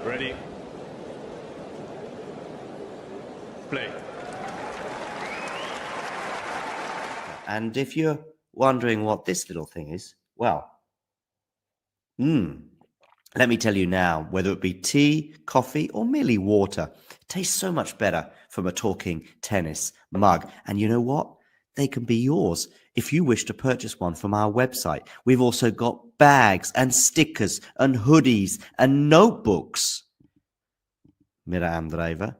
Ready. Play. And if you're wondering what this little thing is, well, let me tell you now, whether it be tea, coffee, or merely water, it tastes so much better from a talking tennis mug. And you know what? They can be yours if you wish to purchase one from our website. We've also got bags and stickers and hoodies and notebooks. Mira Andreeva.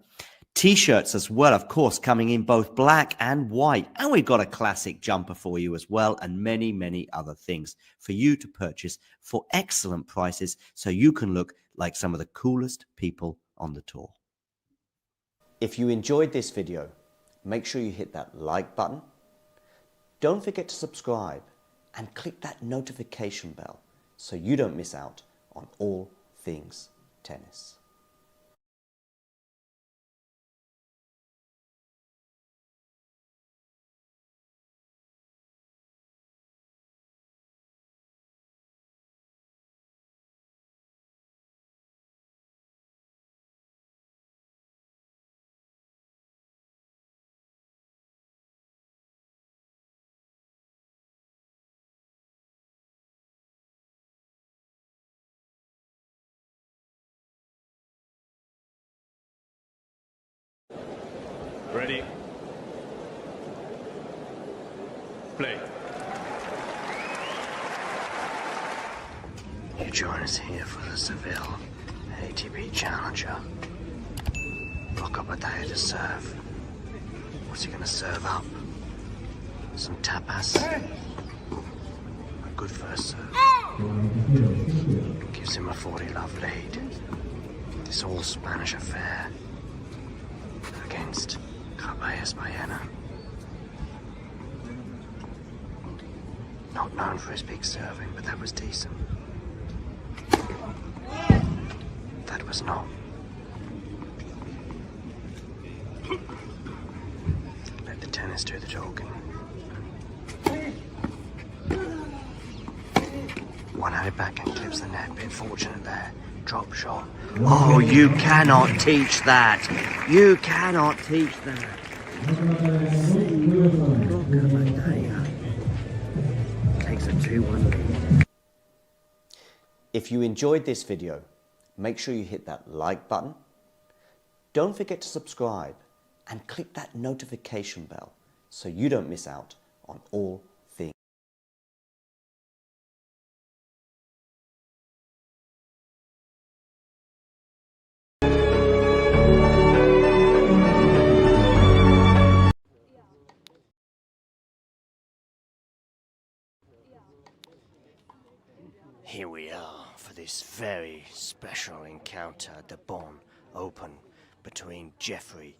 T-shirts as well, of course, coming in both black and white. And we've got a classic jumper for you as well, and many, many other things for you to purchase for excellent prices so you can look like some of the coolest people on the tour. If you enjoyed this video, make sure you hit that like button. Don't forget to subscribe and click that notification bell so you don't miss out on all things tennis. Ready. Play. You join us here for the Seville ATP Challenger. Rock up a day to serve. What's he gonna serve up? Some tapas? A good first serve. Gives him a 40-love lead. This all Spanish affair against Cabellas Baena. Not known for his big serving, but that was decent. That was not. Let the tennis do the talking. One-handed backhand clips the net. Bit fortunate there. Drop shot. Oh, you cannot teach that. You cannot teach that. Takes a 2-1 lead. If you enjoyed this video, make sure you hit that like button. Don't forget to subscribe and click that notification bell so you don't miss out on all things. Here we are for this very special encounter at the Bon Open between Jeffrey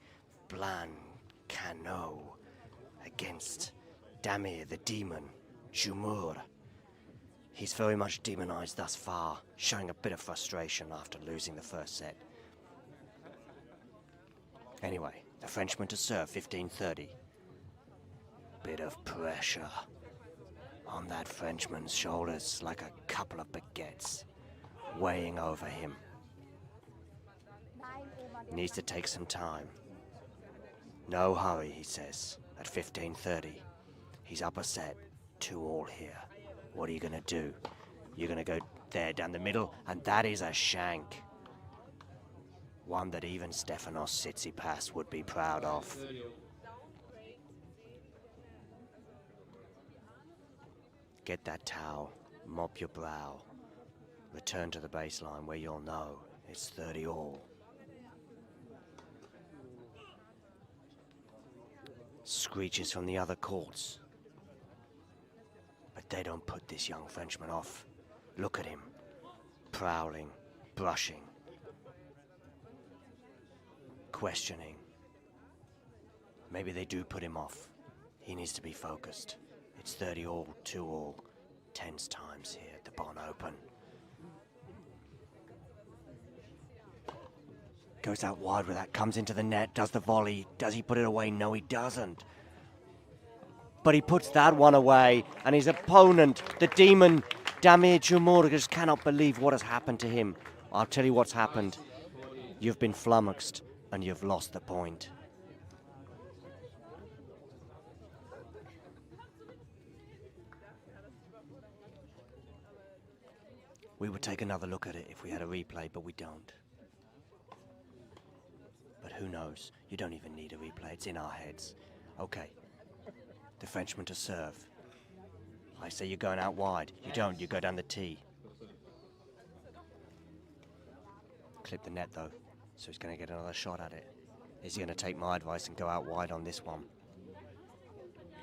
Blancano against Damir the Demon Jumur. He's very much demonized thus far, showing a bit of frustration after losing the first set. Anyway, the Frenchman to serve 15-30. Bit of pressure on that Frenchman's shoulders, like a couple of baguettes weighing over him. Needs to take some time. No hurry, he says, at 15-30. He's up a set, 2-all here. What are you gonna do? You're gonna go there down the middle, and that is a shank. One that even Stefanos Tsitsipas would be proud of. Get that towel, mop your brow, return to the baseline where you'll know it's 30-all. Screeches from the other courts. But they don't put this young Frenchman off. Look at him, prowling, brushing, questioning. Maybe they do put him off. He needs to be focused. It's 30-all, 2-all, tens times here at the Bon Open. Goes out wide with that, comes into the net, does the volley. Does he put it away? No, he doesn't. But he puts that one away, and his opponent, the demon, Damir Jumur, just cannot believe what has happened to him. I'll tell you what's happened. You've been flummoxed, and you've lost the point. We would take another look at it if we had a replay, but we don't. But who knows? You don't even need a replay, it's in our heads. Okay, the Frenchman to serve. I say you're going out wide. You don't, you go down the tee. Clip the net though, so he's going to get another shot at it. Is he going to take my advice and go out wide on this one?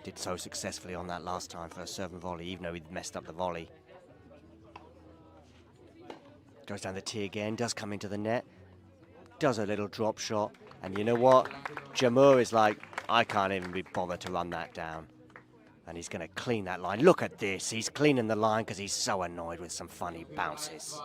Did so successfully on that last time for a serve and volley, even though he'd messed up the volley. Goes down the tee again, does come into the net, does a little drop shot, and you know what? Jamur is like, I can't even be bothered to run that down. And he's going to clean that line. Look at this, he's cleaning the line because he's so annoyed with some funny bounces.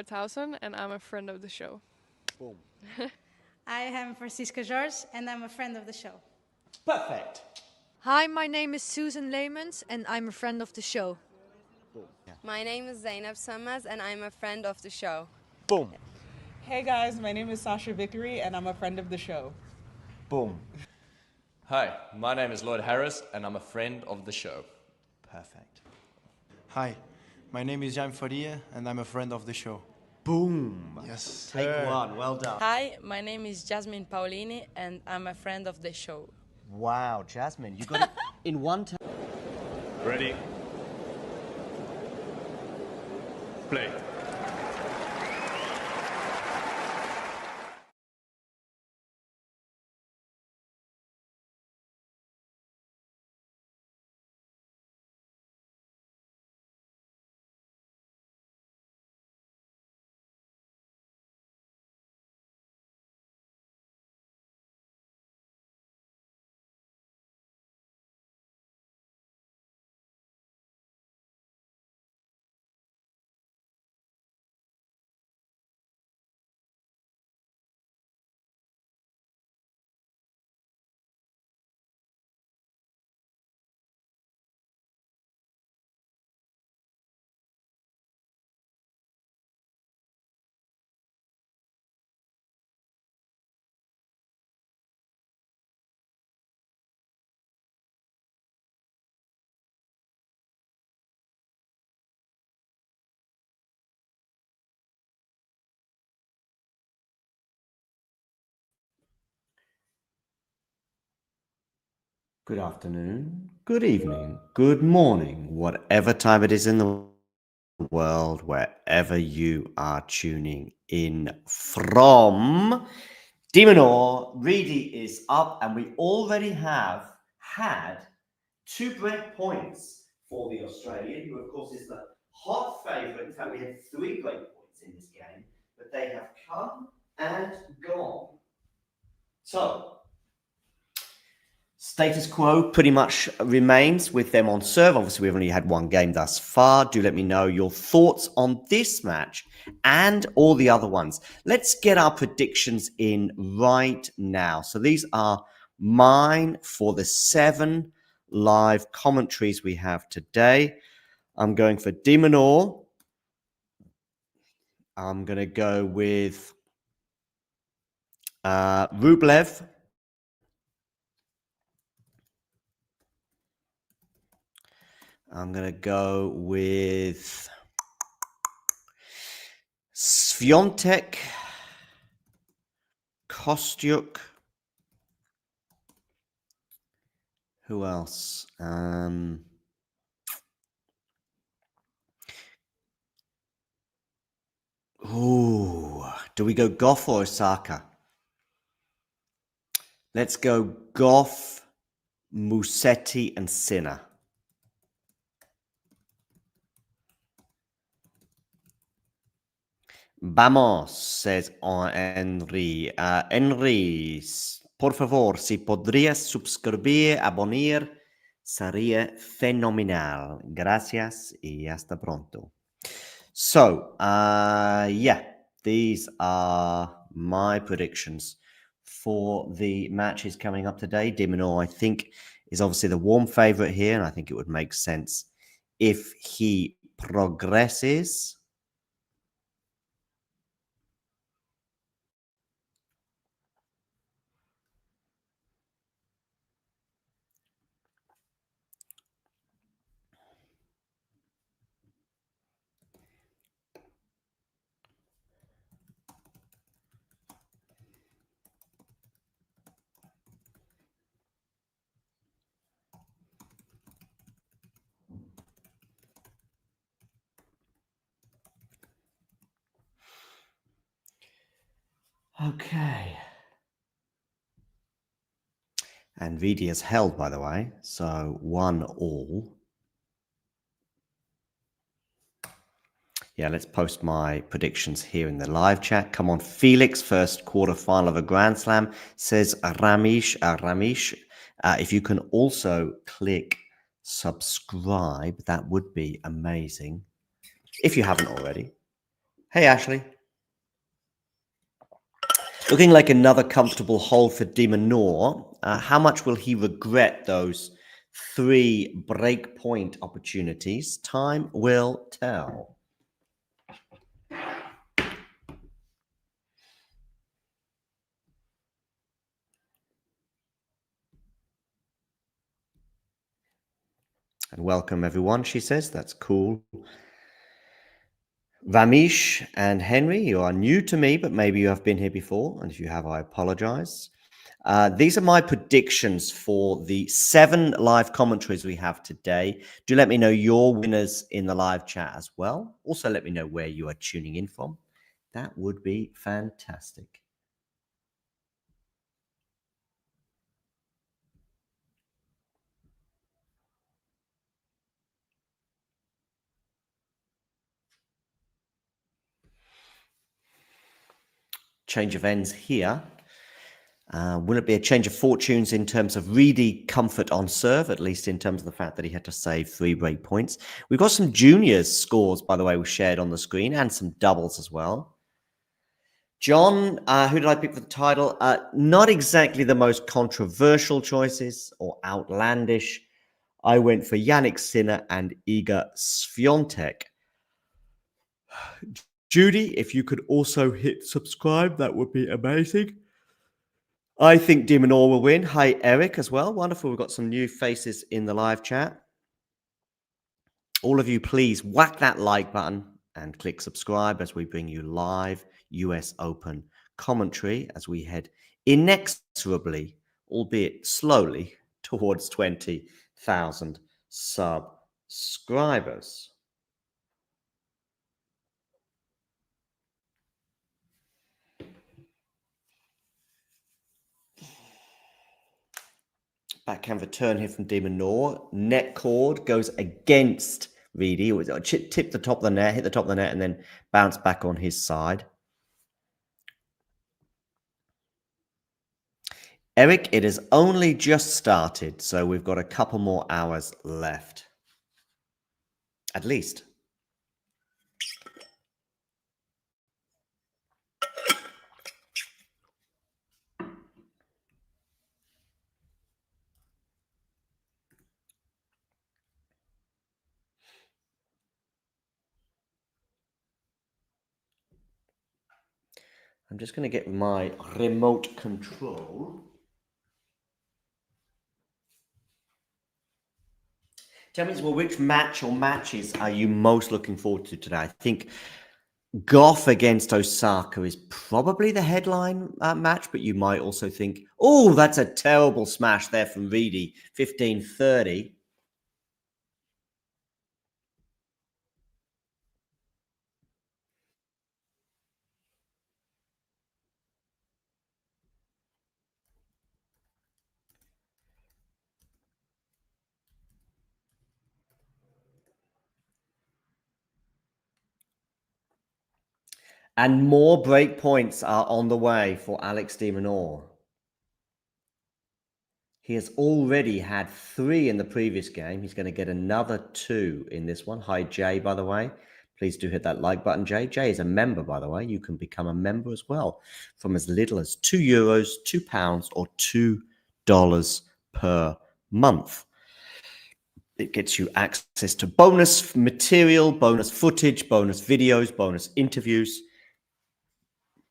Towson, and I'm a friend of the show. Boom. I am Francisca George, and I'm a friend of the show. Perfect. Hi, my name is Susan Leemans, and I'm a friend of the show. My name is Zainab Sammaz, and I'm a friend of the show. Boom. Hey guys, my name is Sasha Vickery, and I'm a friend of the show. Boom. Hi, my name is Lloyd Harris, and I'm a friend of the show. Perfect. Hi, my name is Jan Faria and I'm a friend of the show. Boom. Yes. Take one. Well done. Hi, my name is Jasmine Paulini and I'm a friend of the show. Wow, Jasmine, you got it in one time. Ready? Play. Good afternoon, good evening, good morning, whatever time it is in the world, wherever you are tuning in from. Minaur, Riedi is up, and we already have had 2 break points for the Australian, who of course is the hot favourite. In fact, we had 3 break points in this game, but they have come and gone. So, status quo pretty much remains with them on serve. Obviously, we've only had 1 game thus far. Do let me know your thoughts on this match and all the other ones. Let's get our predictions in right now. So these are mine for the 7 live commentaries we have today. I'm going for Minaur. I'm going to go with Rublev. I'm going to go with Swiatek, Kostyuk. Who else? Do we go Goff or Osaka? Let's go Goff, Musetti, and Sinner. Vamos, says Henry. Henry, por favor, si podrías suscribir, abonar, sería fenomenal. Gracias y hasta pronto. So, yeah, these are my predictions for the matches coming up today. Minaur, I think, is obviously the warm favourite here, and I think it would make sense if he progresses. Okay. And Riedi is held, by the way, so 1-1. Yeah, let's post my predictions here in the live chat. Come on, Felix, first quarterfinal of a Grand Slam, says Ramesh. If you can also click subscribe, that would be amazing. If you haven't already. Hey, Ashley. Looking like another comfortable hole for Minaur. How much will he regret those 3 breakpoint opportunities? Time will tell. And welcome, everyone, she says. That's cool. Vamish and Henry, you are new to me, but maybe you have been here before. And if you have, I apologize. These are my predictions for the 7 live commentaries we have today. Do let me know your winners in the live chat as well. Also, let me know where you are tuning in from. That would be fantastic. Change of ends here. Will it be a change of fortunes in terms of Riedi comfort on serve, at least in terms of the fact that he had to save 3 break points? We've got some juniors scores, by the way, we shared on the screen, and some doubles as well. John, who did I pick for the title? Not exactly the most controversial choices or outlandish. I went for Yannick Sinner and Iga Swiatek. Judy, if you could also hit subscribe, that would be amazing. I think de Minaur will win. Hi, Eric, as well. Wonderful. We've got some new faces in the live chat. All of you, please whack that like button and click subscribe as we bring you live US Open commentary as we head inexorably, albeit slowly, towards 20,000 subscribers. Backhand return here from de Minaur. Net cord goes against Riedi. Tip the top of the net, hit the top of the net, and then bounce back on his side. Eric, it has only just started, so we've got a couple more hours left. At least. I'm just going to get my remote control. Tell me, well, which match or matches are you most looking forward to today? I think Goff against Osaka is probably the headline match, but you might also think, oh, that's a terrible smash there from Riedi, 15-30. And more break points are on the way for Alex de Minaur. He has already had 3 in the previous game. He's going to get another 2 in this one. Hi, Jay, by the way. Please do hit that like button, Jay. Jay is a member, by the way. You can become a member as well from as little as €2, £2, or $2 per month. It gets you access to bonus material, bonus footage, bonus videos, bonus interviews.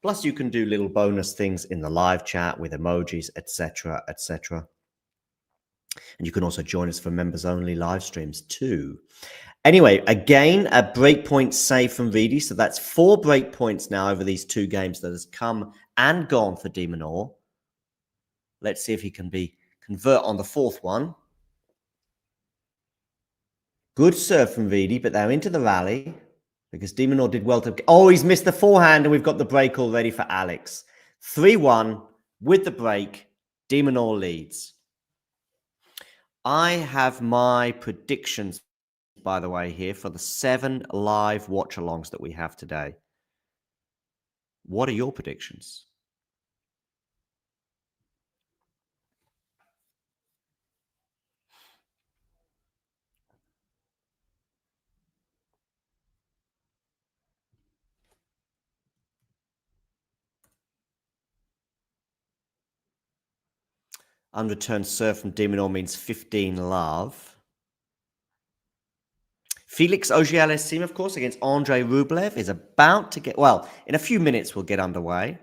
Plus, you can do little bonus things in the live chat with emojis, etc., etc. And you can also join us for members-only live streams too. Anyway, again, a breakpoint save from Riedi. So that's 4 breakpoints now over these 2 games that has come and gone for de Minaur. Let's see if he can convert on the 4th one. Good serve from Riedi, but they're into the rally because de Minaur did well to... Oh, he's missed the forehand, and we've got the break already for Alex. 3-1 with the break. De Minaur leads. I have my predictions, by the way, here for the 7 live watch-alongs that we have today. What are your predictions? Unreturned serve from de Minaur means 15 love. Felix Auger-Aliassime, of course, against Andrei Rublev is about to get... Well, in a few minutes we'll get underway.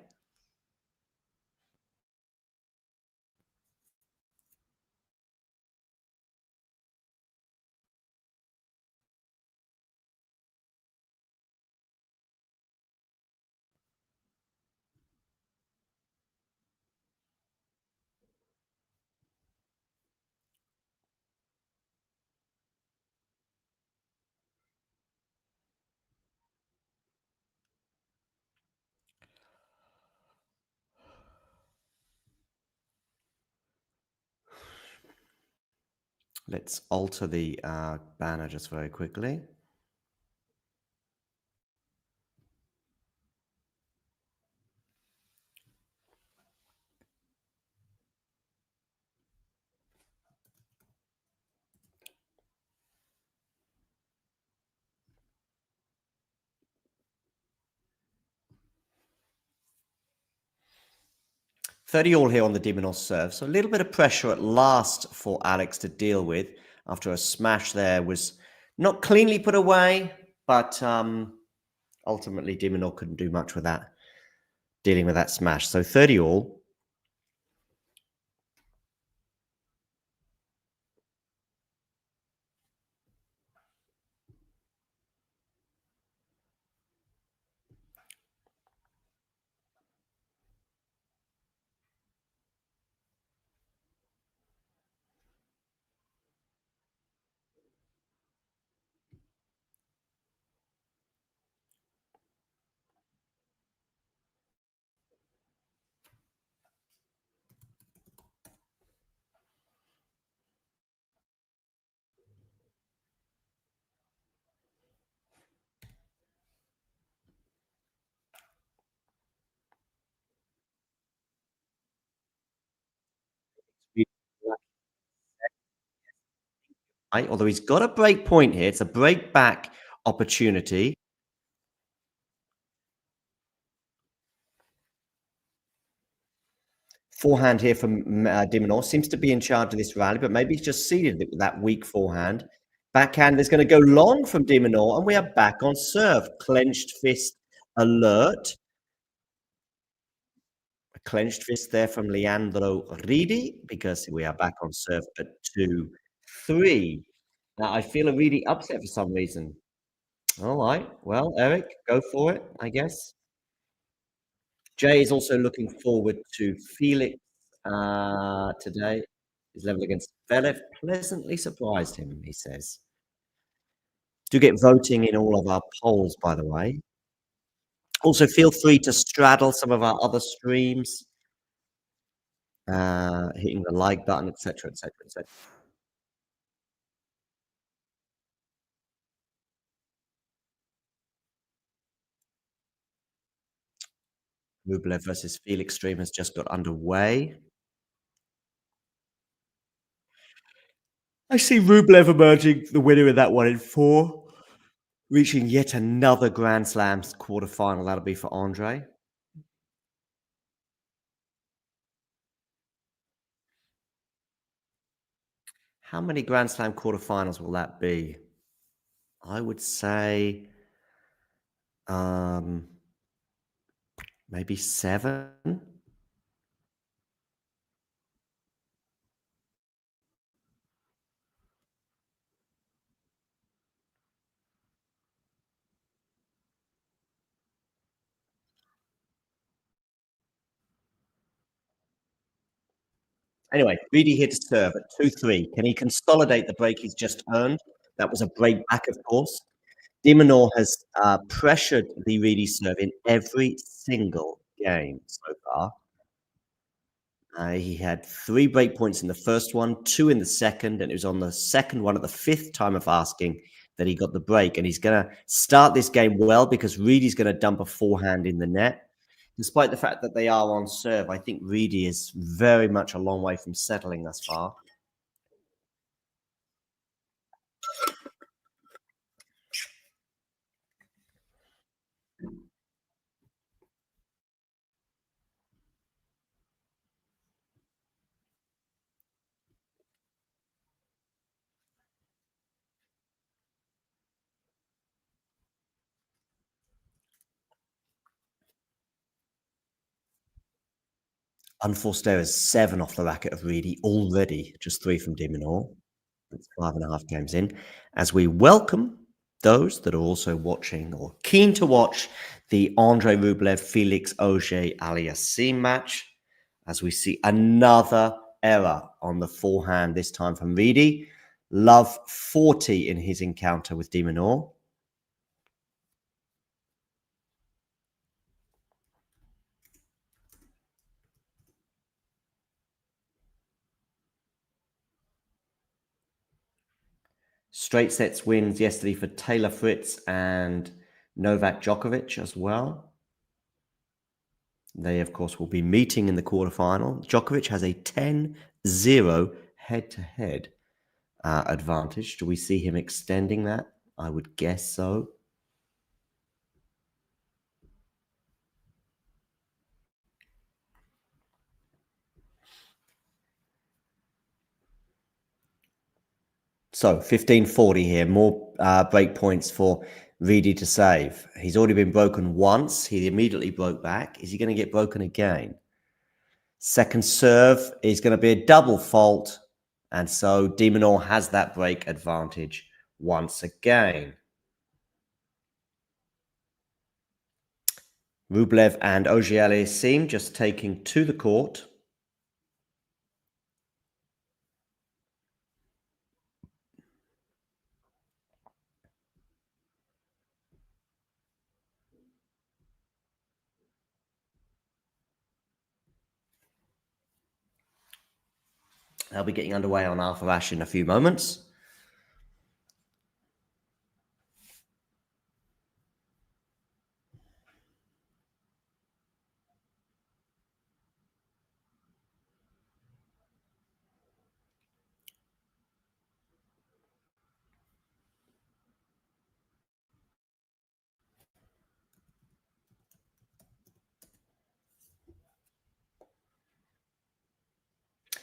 Let's alter the banner just very quickly. $30 here on the de Minaur serve. So a little bit of pressure at last for Alex to deal with after a smash there was not cleanly put away, but ultimately de Minaur couldn't do much with that, dealing with that smash. So 30-all. Right, although he's got a break point here. It's a break back opportunity. Forehand here from de Minaur. Seems to be in charge of this rally, but maybe he's just seeded it with that weak forehand. Backhand is going to go long from de Minaur, and we are back on serve. Clenched fist alert. A clenched fist there from Leandro Riedi, because we are back on serve at 2-3. Now, I feel a Riedi upset for some reason. All right. Well, Eric, go for it, I guess. Jay is also looking forward to Felix today. His level against Velev pleasantly surprised him, he says. Do get voting in all of our polls, by the way. Also, feel free to straddle some of our other streams, hitting the like button, etc., etc., etc. Rublev versus Felix stream has just got underway. I see Rublev emerging the winner of that one in 4, reaching yet another Grand Slam quarterfinal. That'll be for Andre. How many Grand Slam quarterfinals will that be? I would say maybe 7. Anyway, Riedi here to serve at 2-3. Can he consolidate the break he's just earned? That was a break back, of course. De Minaur has pressured the Riedi serve in every single game so far. He had 3 break points in the first one, 2 in the second, and it was on the second one at the 5th time of asking that he got the break. And he's going to start this game well because Riedi's going to dump a forehand in the net. Despite the fact that they are on serve, I think Riedi is very much a long way from settling thus far. Unforced errors, 7 off the racket of Riedi already, just 3 from de Minaur. It's 5.5 games in. As we welcome those that are also watching or keen to watch the Andrei Rublev Felix Auger-Aliassime match, as we see another error on the forehand, this time from Riedi. Love 40 in his encounter with de Minaur. Straight sets wins yesterday for Taylor Fritz and Novak Djokovic as well. They, of course, will be meeting in the quarterfinal. Djokovic has a 10-0 head-to-head advantage. Do we see him extending that? I would guess so. So 15-40 here. More break points for Riedi to save. He's already been broken once. He immediately broke back. Is he going to get broken again? Second serve is going to be a double fault. And so de Minaur has that break advantage once again. Rublev and Auger-Aliassime just taking to the court. They'll be getting underway on Arthur Ashe in a few moments.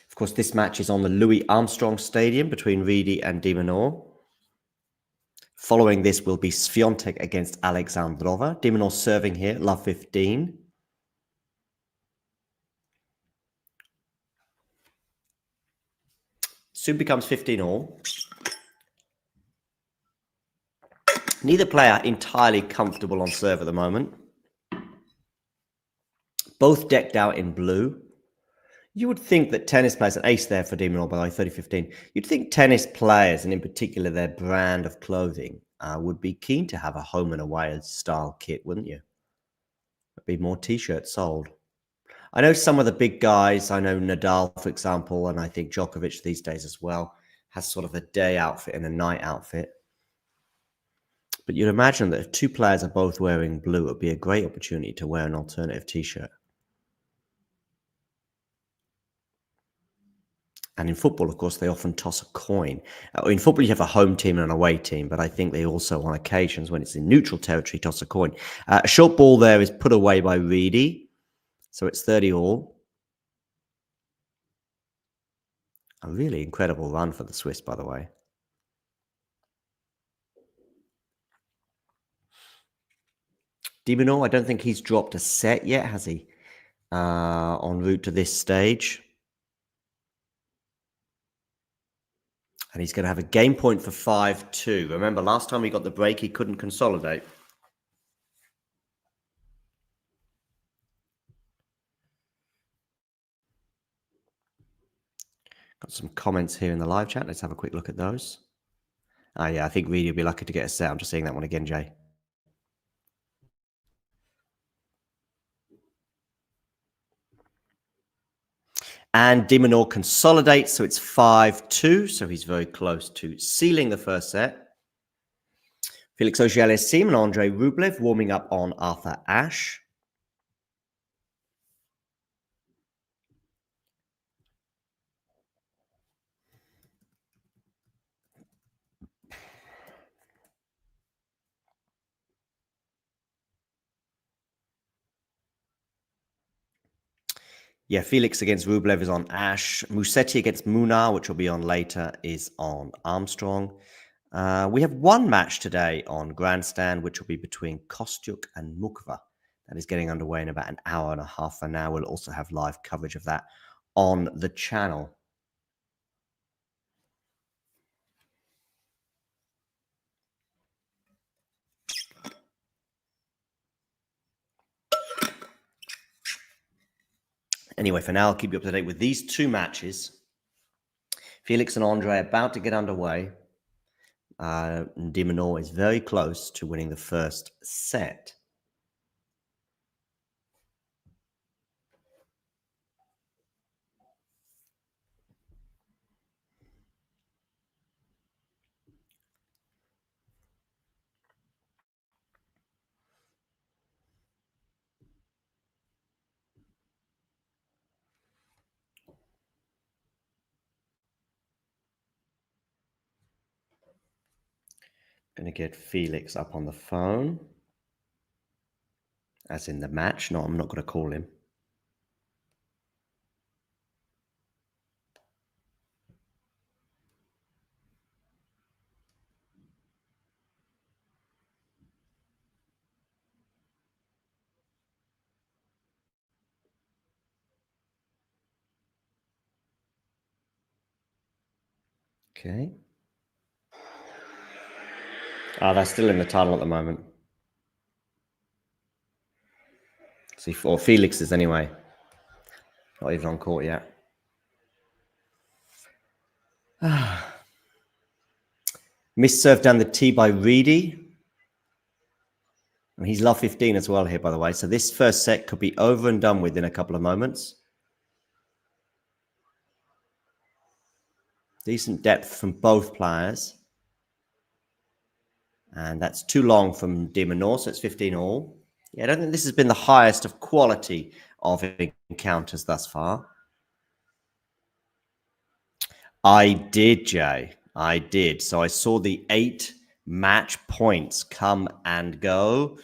Of course, this match is on the Louis Armstrong Stadium between Riedi and de Minaur. Following this will be Swiatek against Alexandrova. De Minaur serving here, love 15. Soon becomes 15-all. Neither player entirely comfortable on serve at the moment. Both decked out in blue. You would think that tennis players, an ace there for de Minaur, by the way, 30-15. You'd think tennis players, and in particular their brand of clothing, would be keen to have a home and away style kit, wouldn't you? There'd be more t-shirts sold. I know some of the big guys, I know Nadal, for example, and I think Djokovic these days as well, has sort of a day outfit and a night outfit. But you'd imagine that if two players are both wearing blue, it would be a great opportunity to wear an alternative t-shirt. And in football, of course, they often toss a coin. In football, you have a home team and an away team, but I think they also, on occasions, when it's in neutral territory, toss a coin. A short ball there is put away by Riedi, so it's 30-all. A really incredible run for the Swiss, by the way. De Minaur, I don't think he's dropped a set yet, has he? En route to this stage. And he's going to have a game point for 5-2. Remember, last time he got the break, he couldn't consolidate. Got some comments here in the live chat. Let's have a quick look at those. Yeah, I think Riedi will be lucky to get a set. I'm just seeing that one again, Jay. And de Minaur consolidates, so it's 5-2. So he's very close to sealing the first set. Felix Auger-Aliassime and Andrei Rublev warming up on Arthur Ashe. Yeah, Felix against Rublev is on Ashe. Musetti against Minaur, which will be on later, is on Armstrong. We have one match today on Grandstand, which will be between Kostyuk and Mukva. That is getting underway in about an hour and a half. And now we'll also have live coverage of that on the channel. Anyway, for now, I'll keep you up to date with these two matches. Felix and Andre about to get underway. Minaur is very close to winning the first set. Going to get Felix up on the phone. As in the match. No, I'm not going to call him. Okay. Oh, they're still in the tunnel at the moment. See, or Felix is anyway. Not even on court yet. Missed serve down the tee by Riedi. And he's love 15 as well here, by the way. So this first set could be over and done with in a couple of moments. Decent depth from both players. And that's too long from Minaur, so it's 15 all. Yeah, I don't think this has been the highest of quality of encounters thus far. I did, Jay. I did. So I saw the 8 match points come and go.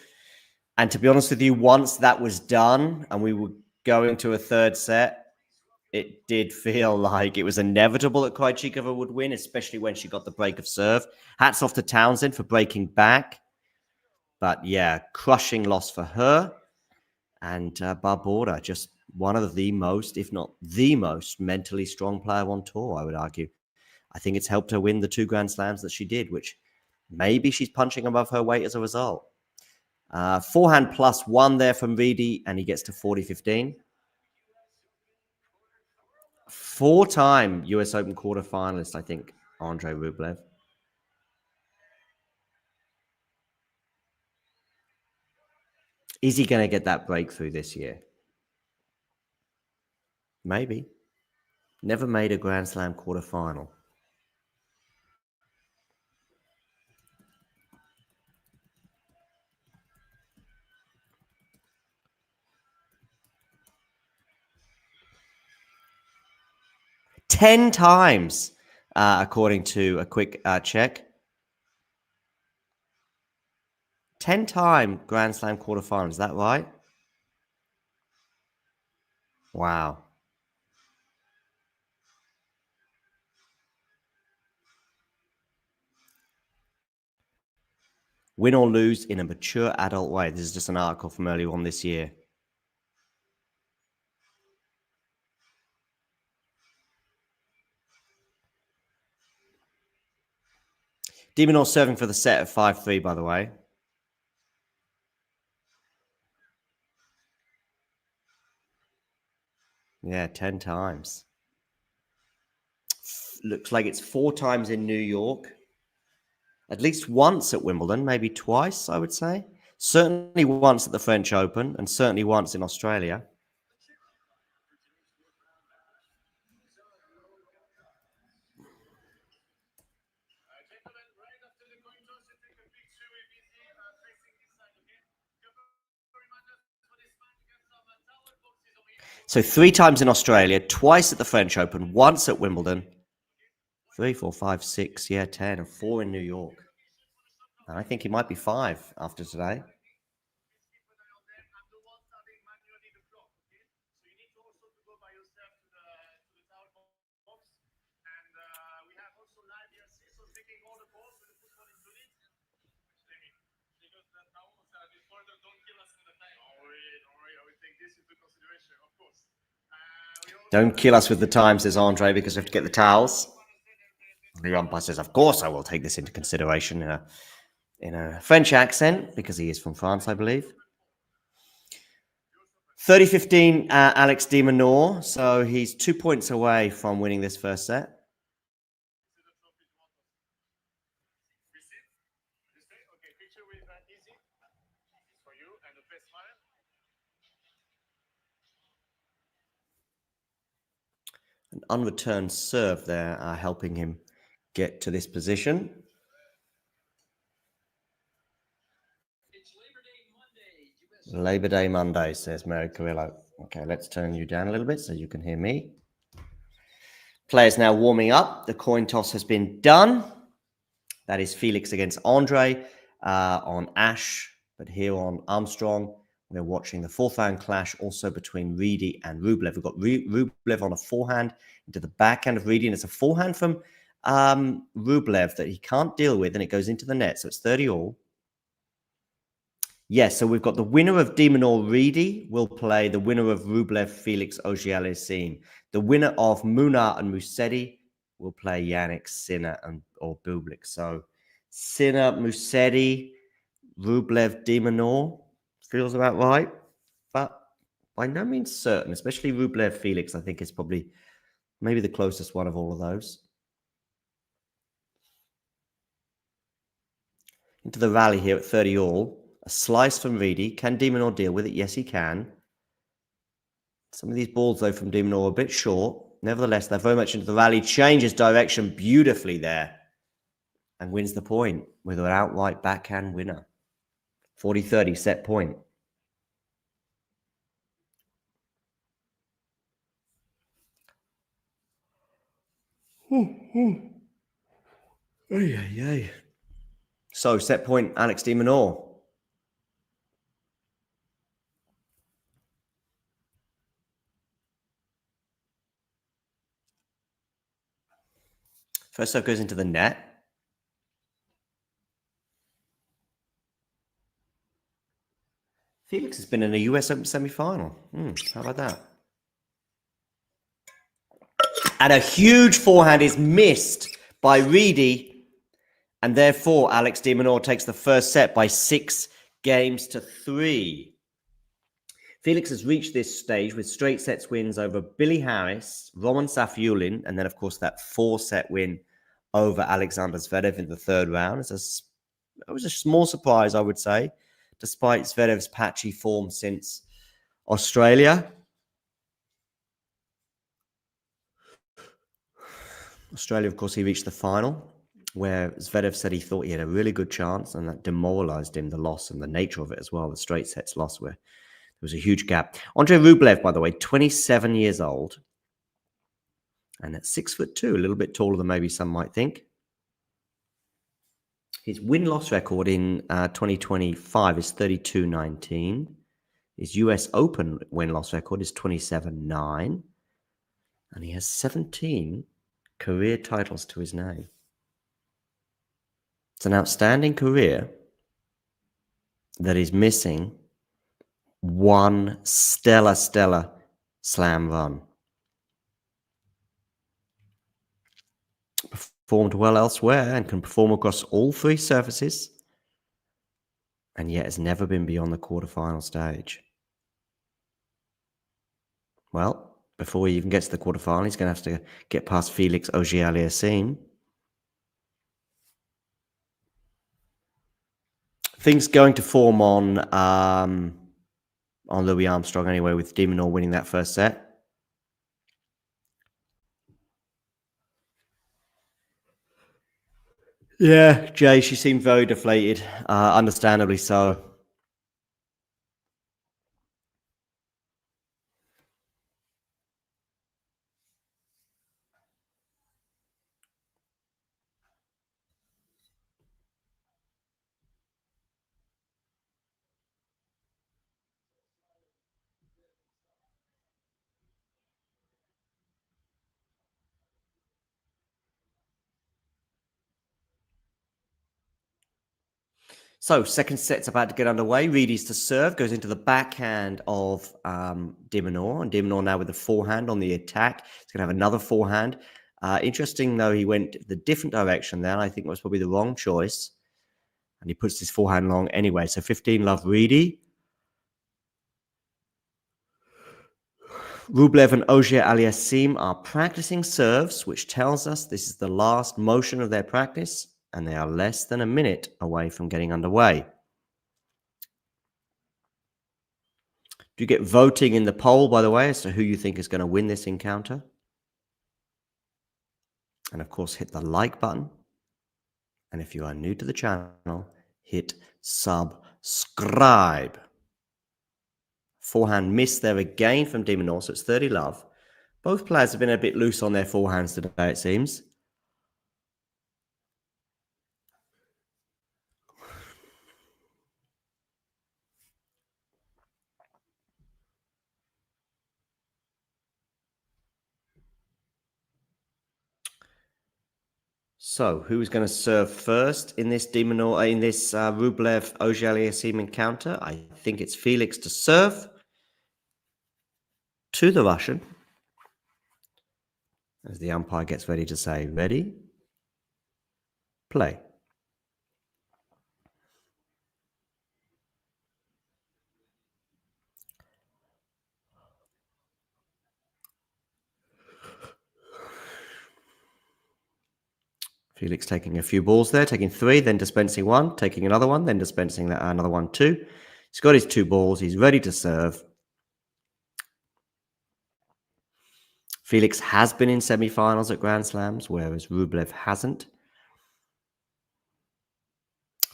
And to be honest with you, once that was done and we were going to a third set, it did feel like it was inevitable that Krejcikova would win, especially when she got the break of serve. Hats off to Townsend for breaking back. But yeah, crushing loss for her. And Barbora, just one of the most, if not the most, mentally strong player on tour, I would argue. I think it's helped her win the 2 Grand Slams that she did, which maybe she's punching above her weight as a result. Forehand +1 there from Riedi, and he gets to 40-15. 4-time US Open quarterfinalist, I think, Andre Rublev. Is he going to get that breakthrough this year? Maybe. Never made a Grand Slam quarterfinal. Ten times, according to a quick check. 10-time Grand Slam quarterfinals, is that right? Wow. Win or lose in a mature adult way. This is just an article from earlier on this year. Minaur serving for the set at 5-3, by the way. Yeah, 10 times. Looks like it's 4 times in New York. At least once at Wimbledon, maybe twice, I would say. Certainly once at the French Open, and certainly once in Australia. So 3 times in Australia, twice at the French Open, once at Wimbledon. 3, 4, 5, 6, yeah, 10, and 4 in New York. And I think he might be 5 after today. Don't kill us with the time, says Andre, because we have to get the towels. The umpire says, of course I will take this into consideration in a French accent, because he is from France, I believe. 30-15, Alex de Minaur, so he's 2 points away from winning this first set. An unreturned serve there, helping him get to this position. Labor Day Monday, says Mary Carrillo. Okay, let's turn you down a little bit so you can hear me. Players now warming up. The coin toss has been done. That is Felix against Andre on Ash, but here on Armstrong, we're watching the fourth round clash also between Riedi and Rublev. We've got Rublev on a forehand into the backhand of Riedi, and it's a forehand from Rublev that he can't deal with, and it goes into the net, so it's 30-all. Yes, so we've got the winner of de Minaur Riedi will play the winner of Rublev Felix Auger-Aliassime. The winner of Minaur and Musetti will play Yannick Sinner or Bublik. So Sinner, Musetti, Rublev, de Minaur feels about right, but by no means certain, especially Rublev Felix, I think is probably maybe the closest one of all of those. Into the rally here at 30-all. A slice from Riedi. Can de Minaur deal with it? Yes, he can. Some of these balls, though, from de Minaur are a bit short. Nevertheless, they're very much into the rally. Changes direction beautifully there and wins the point with an outright backhand winner. 40-30 set point. So, set point, Alex de Minaur. First serve goes into the net. Felix has been in a US Open semi-final. How about that? And a huge forehand is missed by Riedi. And therefore, Alex de Minaur takes the first set by 6-3. Felix has reached this stage with straight sets wins over Billy Harris, Roman Safiullin, and then, of course, that 4-set win over Alexander Zverev in the third round. It was a small surprise, I would say, despite Zverev's patchy form since Australia. Australia, of course, he reached the final, where Zverev said he thought he had a really good chance, and that demoralized him, the loss and the nature of it as well, the straight sets loss, where there was a huge gap. Andre Rublev, by the way, 27 years old, and at 6'2", a little bit taller than maybe some might think. His win-loss record in 2025 is 32-19. His US Open win-loss record is 27-9. And he has 17 career titles to his name. It's an outstanding career that is missing one stellar slam run. Performed well elsewhere and can perform across all three surfaces, and yet has never been beyond the quarterfinal stage. Well, before he even gets to the quarterfinal, he's going to have to get past Felix Auger-Aliassime. Things going to form on Louis Armstrong anyway, with de Minaur winning that first set. Yeah, Jay, she seemed very deflated, understandably so. So, second set's about to get underway. Riedi's to serve, goes into the backhand of de Minaur. And de Minaur now with the forehand on the attack. He's going to have another forehand. Interesting, though, he went the different direction there. I think it was probably the wrong choice. And he puts his forehand long anyway. So 15 love Riedi. Rublev and Ogier Aliassime are practicing serves, which tells us this is the last motion of their practice, and they are less than a minute away from getting underway. Do you get voting in the poll, by the way, as to who you think is going to win this encounter? And of course, hit the like button. And if you are new to the channel, hit subscribe. Forehand missed there again from de Minaur, so it's 30 love. Both players have been a bit loose on their forehands today, it seems. So, who's going to serve first in this Rublev Ogier Aliassime encounter? I think it's Felix to serve to the Russian. As the umpire gets ready to say, ready, play. Felix taking a few balls there, taking 3, then dispensing 1, taking another one, then dispensing another one, 2. He's got his 2 balls. He's ready to serve. Felix has been in semi-finals at Grand Slams, whereas Rublev hasn't.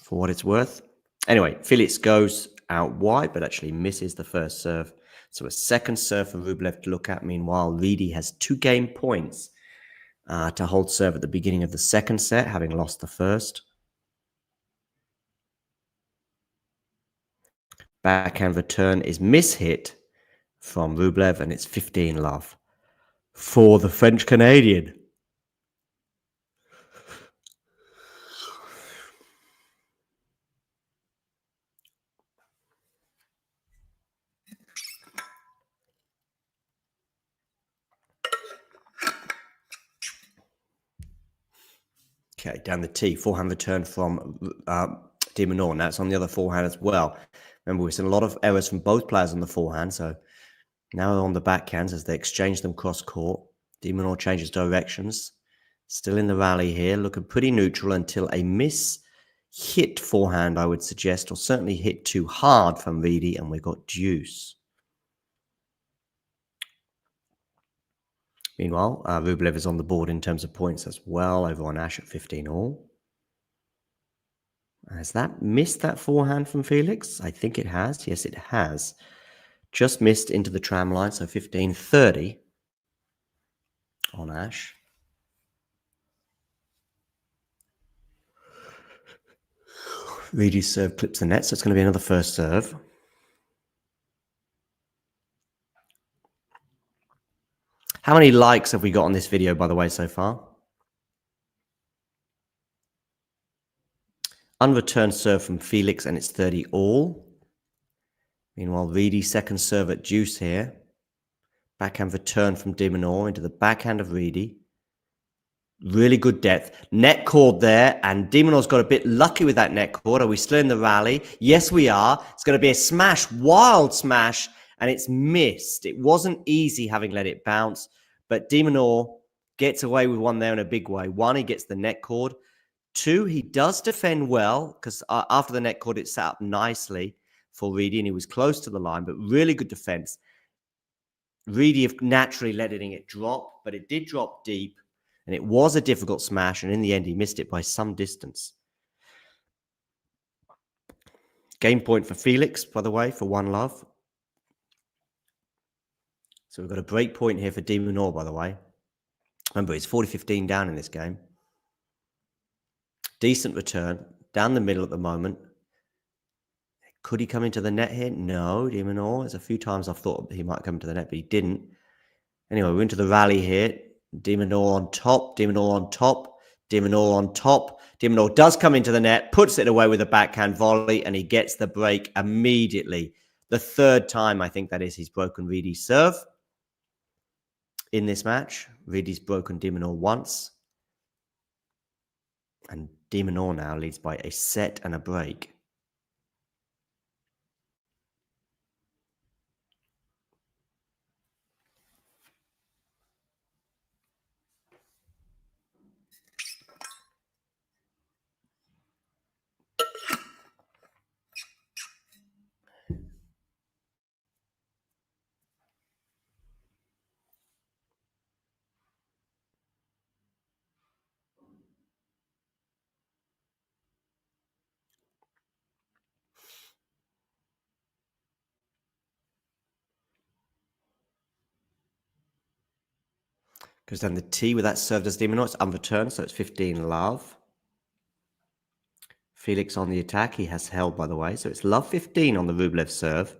For what it's worth. Anyway, Felix goes out wide, but actually misses the first serve. So a second serve for Rublev to look at. Meanwhile, Riedi has 2 game points to hold serve at the beginning of the second set, having lost the first. Backhand return is mishit from Rublev, and it's 15 love for the French-Canadian. Okay, down the tee, forehand return from de Minaur. Now it's on the other forehand as well. Remember, we've seen a lot of errors from both players on the forehand, so now on the backhands as they exchange them cross-court. De Minaur changes directions. Still in the rally here, looking pretty neutral until a miss-hit forehand, I would suggest, or certainly hit too hard from Riedi, and we've got deuce. Meanwhile, Rublev is on the board in terms of points as well, over on Ash at 15 all. Has that missed that forehand from Felix? I think it has. Yes, it has. Just missed into the tram line, so 15-30 on Ash. Riedi's serve clips the net, so it's going to be another first serve. How many likes have we got on this video, by the way, so far? Unreturned serve from Felix, and it's 30 all. Meanwhile, Riedi second serve at deuce here. Backhand return from de Minaur into the backhand of Riedi. Really good depth. Net cord there, and de Minaur's got a bit lucky with that net cord. Are we still in the rally? Yes, we are. It's going to be a smash, wild smash, and it's missed. It wasn't easy having let it bounce, but de Minaur gets away with one there in a big way. 1, he gets the net cord. 2, he does defend well, because after the net cord, it sat up nicely for Riedi, and he was close to the line, but really good defense. Riedi naturally letting it drop, but it did drop deep, and it was a difficult smash, and in the end, he missed it by some distance. Game point for Felix, by the way, for 1 love. So we've got a break point here for de Minaur, by the way. Remember, he's 40-15 down in this game. Decent return, down the middle at the moment. Could he come into the net here? No, de Minaur. There's a few times I've thought he might come into the net, but he didn't. Anyway, we're into the rally here. De Minaur on top, de Minaur on top. De Minaur on top. De Minaur does come into the net, puts it away with a backhand volley, and he gets the break immediately. The third time, I think that is, he's broken Riedi's serve in this match. Riedi's broken De Minaur once. And De Minaur now leads by a set and a break. Goes down the T with that serve as De Minaur. It's unreturned, so it's 15 love. Felix on the attack. He has held, by the way. So it's love 15 on the Rublev serve.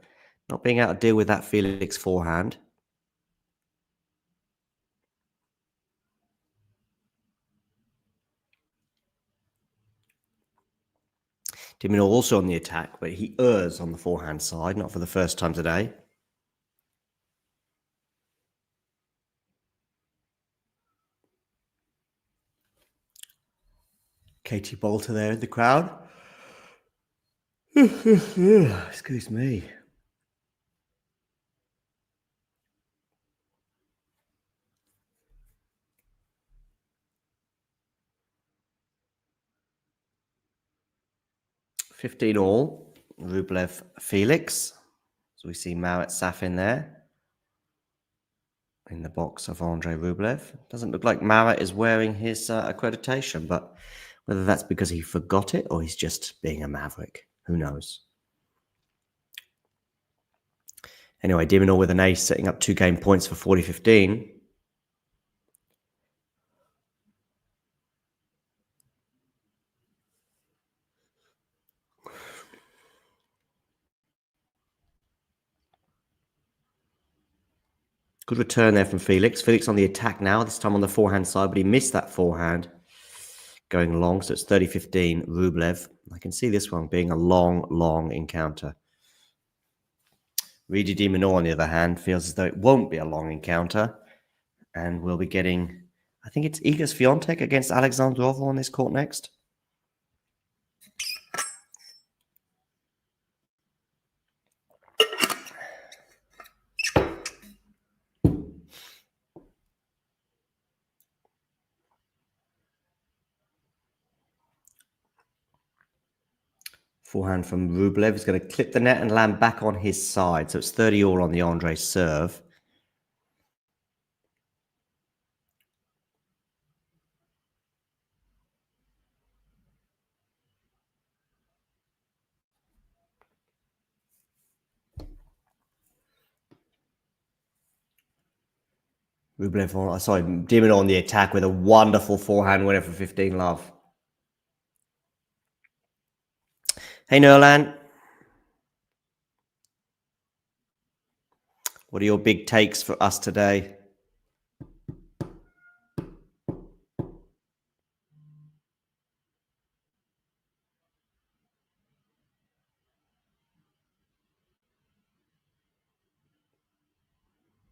Not being able to deal with that Felix forehand. De Minaur also on the attack, but he errs on the forehand side, not for the first time today. Katie Bolter there in the crowd. Excuse me. $15 all. Rublev Felix. So we see Marat Safin there in the box of Andrei Rublev. Doesn't look like Marat is wearing his accreditation, but whether that's because he forgot it or he's just being a maverick, who knows? Anyway, De Minaur with an ace, setting up 2 game points for 40-15. Good return there from Felix. Felix on the attack now, this time on the forehand side, but he missed that forehand going long, so it's 30-15 Rublev. I can see this one being a long encounter. Riedi De Minaur, on the other hand, feels as though it won't be a long encounter, and we'll be getting, I think it's Iga Swiatek against Alexandrova on this court next. Forehand from Rublev is going to clip the net and land back on his side. So it's 30 all on the Andrei serve. Rublev, sorry, De Minaur on the attack with a wonderful forehand winner for 15 love. Hey, Nerlan. What are your big takes for us today?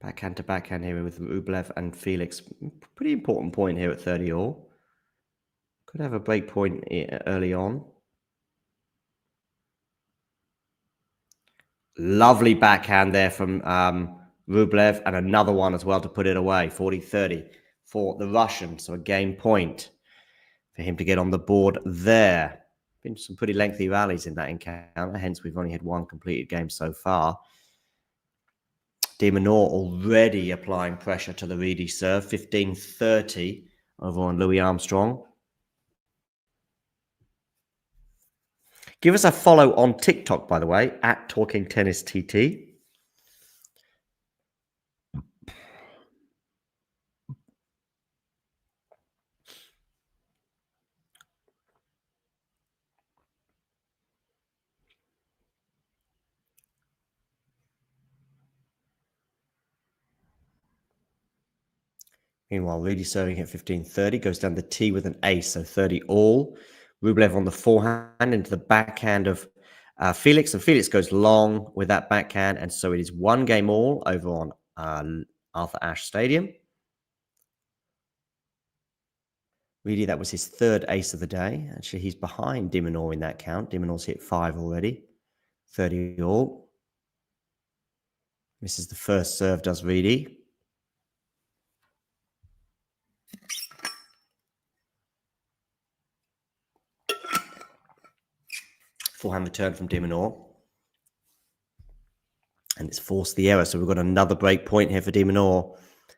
Backhand to backhand here with Rublev and Felix. Pretty important point here at 30 all. Could have a break point early on. Lovely backhand there from Rublev, and another one as well to put it away. 40-30 for the Russian. So a game point for him to get on the board there. Been some pretty lengthy rallies in that encounter. Hence, we've only had 1 completed game so far. De Minaur already applying pressure to the Riedi serve. 15-30 over on Louis Armstrong. Give us a follow on TikTok, by the way, at Talking Tennis TT. Meanwhile, Riedi serving at 15-30, goes down the tee with an ace, so 30 all. Rublev on the forehand into the backhand of Felix, and Felix goes long with that backhand, and so it is 1 game all over on Arthur Ashe Stadium. Riedi, that was his 3rd ace of the day. Actually, he's behind de Minaur in that count. De Minaur's hit 5 already. 30 all. This is the first serve, does Riedi. Forehand return from de Minaur. And it's forced the error. So we've got another break point here for de Minaur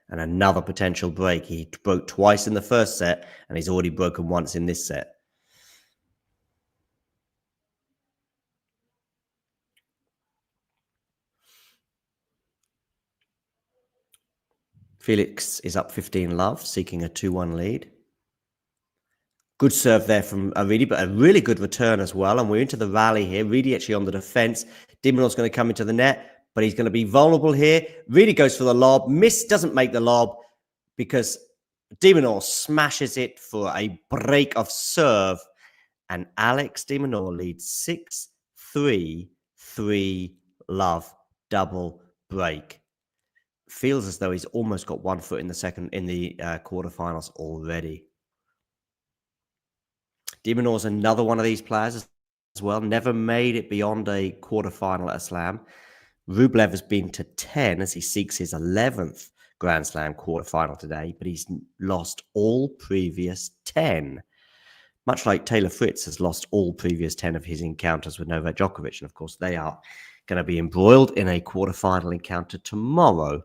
and another potential break. He broke twice in the first set and he's already broken once in this set. Felix is up 15-love, seeking a 2-1 lead. Good serve there from Riedi, but a really good return as well. And we're into the rally here. Riedi actually on the defense. De Minaur's going to come into the net, but he's going to be vulnerable here. Riedi goes for the lob. Doesn't make the lob because de Minaur smashes it for a break of serve. And Alex de Minaur leads 6-3, 3-love, double break. Feels as though he's almost got 1 foot in the quarterfinals already. De Minaur's another one of these players as well. Never made it beyond a quarterfinal at a slam. Rublev has been to 10 as he seeks his 11th Grand Slam quarterfinal today, but he's lost all previous 10. Much like Taylor Fritz has lost all previous 10 of his encounters with Novak Djokovic. And of course, they are going to be embroiled in a quarterfinal encounter tomorrow.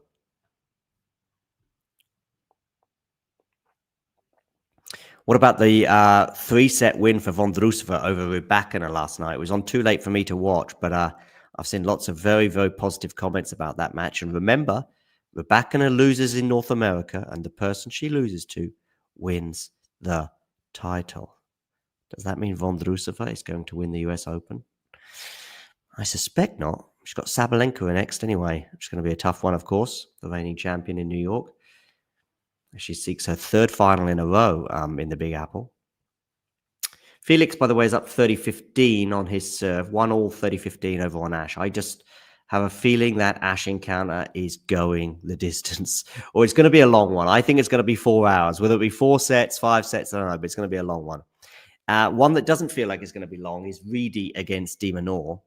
What about the 3-set win for Vondrousova over Rybakina last night? It was on too late for me to watch, but I've seen lots of very, very positive comments about that match. And remember, Rybakina loses in North America, and the person she loses to wins the title. Does that mean Vondrousova is going to win the US Open? I suspect not. She's got Sabalenka next anyway. It's going to be a tough one, of course. The reigning champion in New York. She seeks her 3rd final in a row in the Big Apple. Felix, by the way, is up 30-15 on his serve. 1-all 30-15 over on Ashe. I just have a feeling that Ashe encounter is going the distance. Or it's going to be a long one. I think it's going to be 4 hours. Whether it be 4 sets, 5 sets, I don't know. But it's going to be a long one. One that doesn't feel like it's going to be long is Riedi against de Minaur.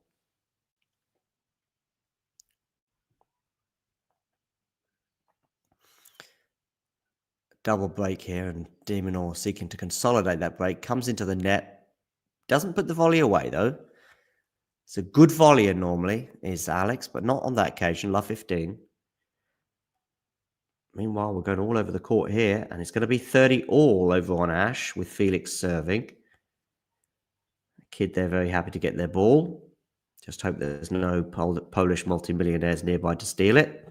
Double break here, and de Minaur seeking to consolidate that break. Comes into the net. Doesn't put the volley away, though. It's a good volleyer normally, is Alex, but not on that occasion. Love 15. Meanwhile, we're going all over the court here, and it's going to be 30 all over on Ashe with Felix serving. Kid, they're very happy to get their ball. Just hope there's no Polish multimillionaires nearby to steal it.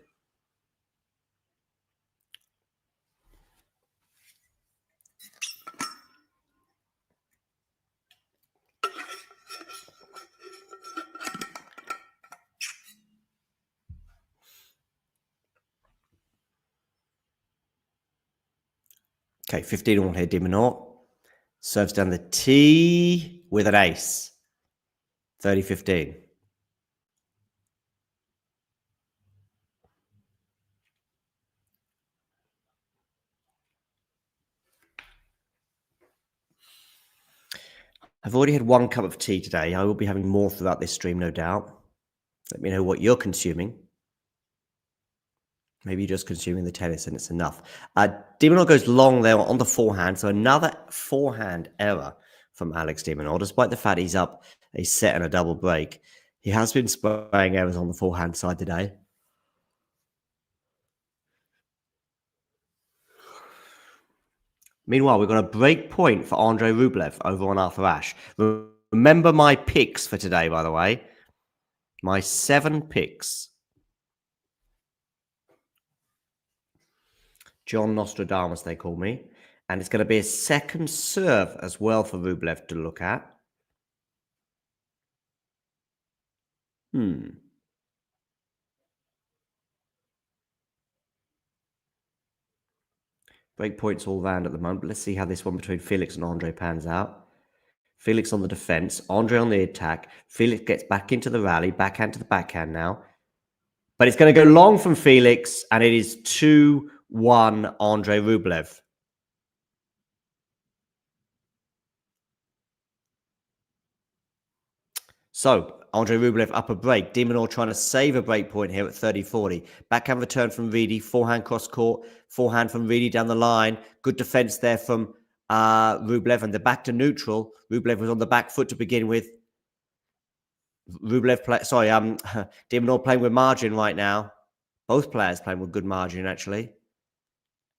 Okay, 15 all here, de Minaur. Serves down the tee with an ace. 30-15. I've already had 1 cup of tea today. I will be having more throughout this stream, no doubt. Let me know what you're consuming. Maybe you're just consuming the tennis and it's enough. De Minaur goes long there on the forehand. So another forehand error from Alex de Minaur, despite the fact he's up a set and a double break. He has been spraying errors on the forehand side today. Meanwhile, we've got a break point for Andrei Rublev over on Arthur Ashe. Remember my picks for today, by the way. My 7 picks. John Nostradamus, they call me. And it's going to be a second serve as well for Rublev to look at. Break points all round at the moment. But let's see how this one between Felix and Andre pans out. Felix on the defense, Andre on the attack. Felix gets back into the rally, backhand to the backhand now. But it's going to go long from Felix, and it is 2-1 Andre Rublev. So, Andre Rublev up a break. De Minaur trying to save a break point here at 30-40. Backhand return from Riedi. Forehand cross court. Forehand from Riedi down the line. Good defense there from Rublev. And they're back to neutral. Rublev was on the back foot to begin with. De Minaur playing with margin right now. Both players playing with good margin, actually.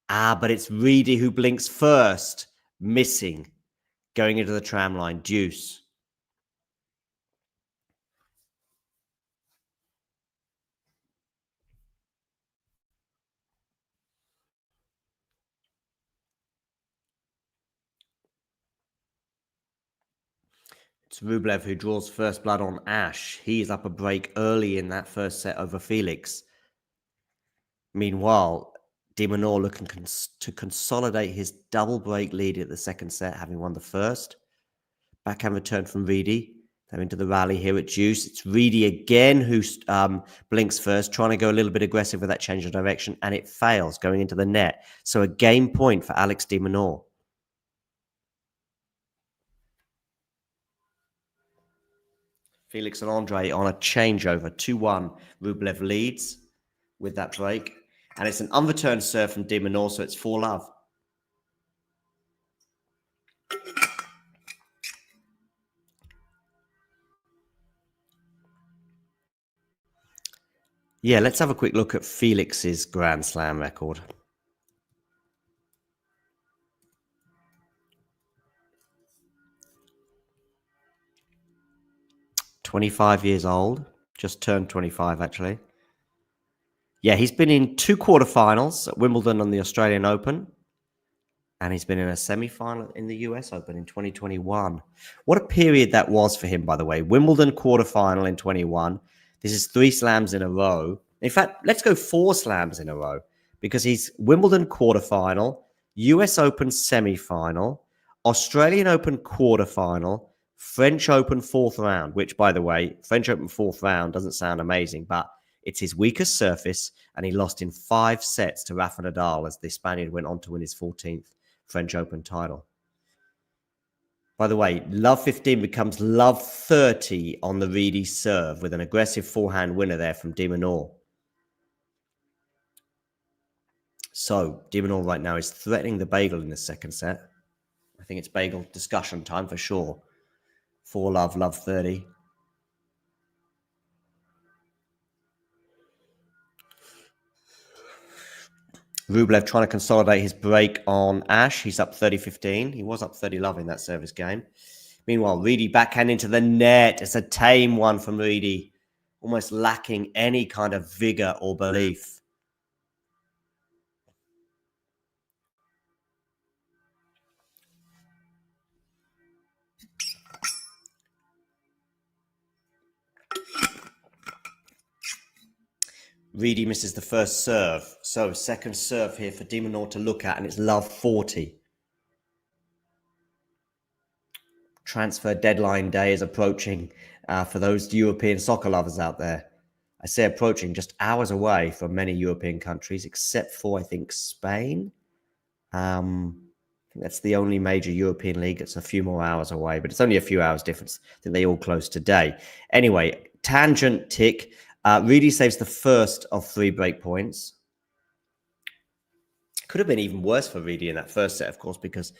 But it's Riedi who blinks first. Missing. Going into the tram line. Deuce. It's Rublev who draws first blood on Ash. He is up a break early in that first set over Felix. Meanwhile, De Minaur looking to consolidate his double break lead at the second set, having won the first. Backhand return from Riedi. They're into the rally here at Deuce. It's Riedi again who blinks first, trying to go a little bit aggressive with that change of direction, and it fails, going into the net. So a game point for Alex De Minaur. Felix and Andre on a changeover. 2-1. Rublev leads with that break. And it's an unreturned serve from De Minaur, so it's 4-love. Yeah, let's have a quick look at Felix's Grand Slam record. "25 years old. Just turned 25, actually. Yeah, he's been in 2 quarterfinals at Wimbledon and the Australian Open. And he's been in a semi-final in the US Open in 2021. What a period that was for him, by the way. Wimbledon quarterfinal in 21. This is 3 slams in a row. In fact, let's go 4 slams in a row, because he's Wimbledon quarterfinal, US Open semi-final, Australian Open quarterfinal, French Open 4th round, which, by the way, French Open 4th round doesn't sound amazing, but it's his weakest surface, and he lost in 5 sets to Rafa Nadal as the Spaniard went on to win his 14th French Open title. By the way, love 15 becomes love 30 on the Riedi serve with an aggressive forehand winner there from De Minaur. So, De Minaur right now is threatening the bagel in the second set. I think it's bagel discussion time for sure. 4-love, love 30. Rublev trying to consolidate his break on Ash. He's up 30-15. He was up 30-love in that service game. Meanwhile, Riedi backhand into the net. It's a tame one from Riedi, almost lacking any kind of vigor or belief. Riedi misses the first serve. So, second serve here for De Minaur to look at, and it's love 40. Transfer deadline day is approaching for those European soccer lovers out there. I say approaching, just hours away from many European countries, except for, I think, Spain. I think that's the only major European league that's a few more hours away, but it's only a few hours difference. I think they all close today. Anyway, tangent tick. Riedi saves the first of 3 break points. Could have been even worse for Riedi in that first set, of course, because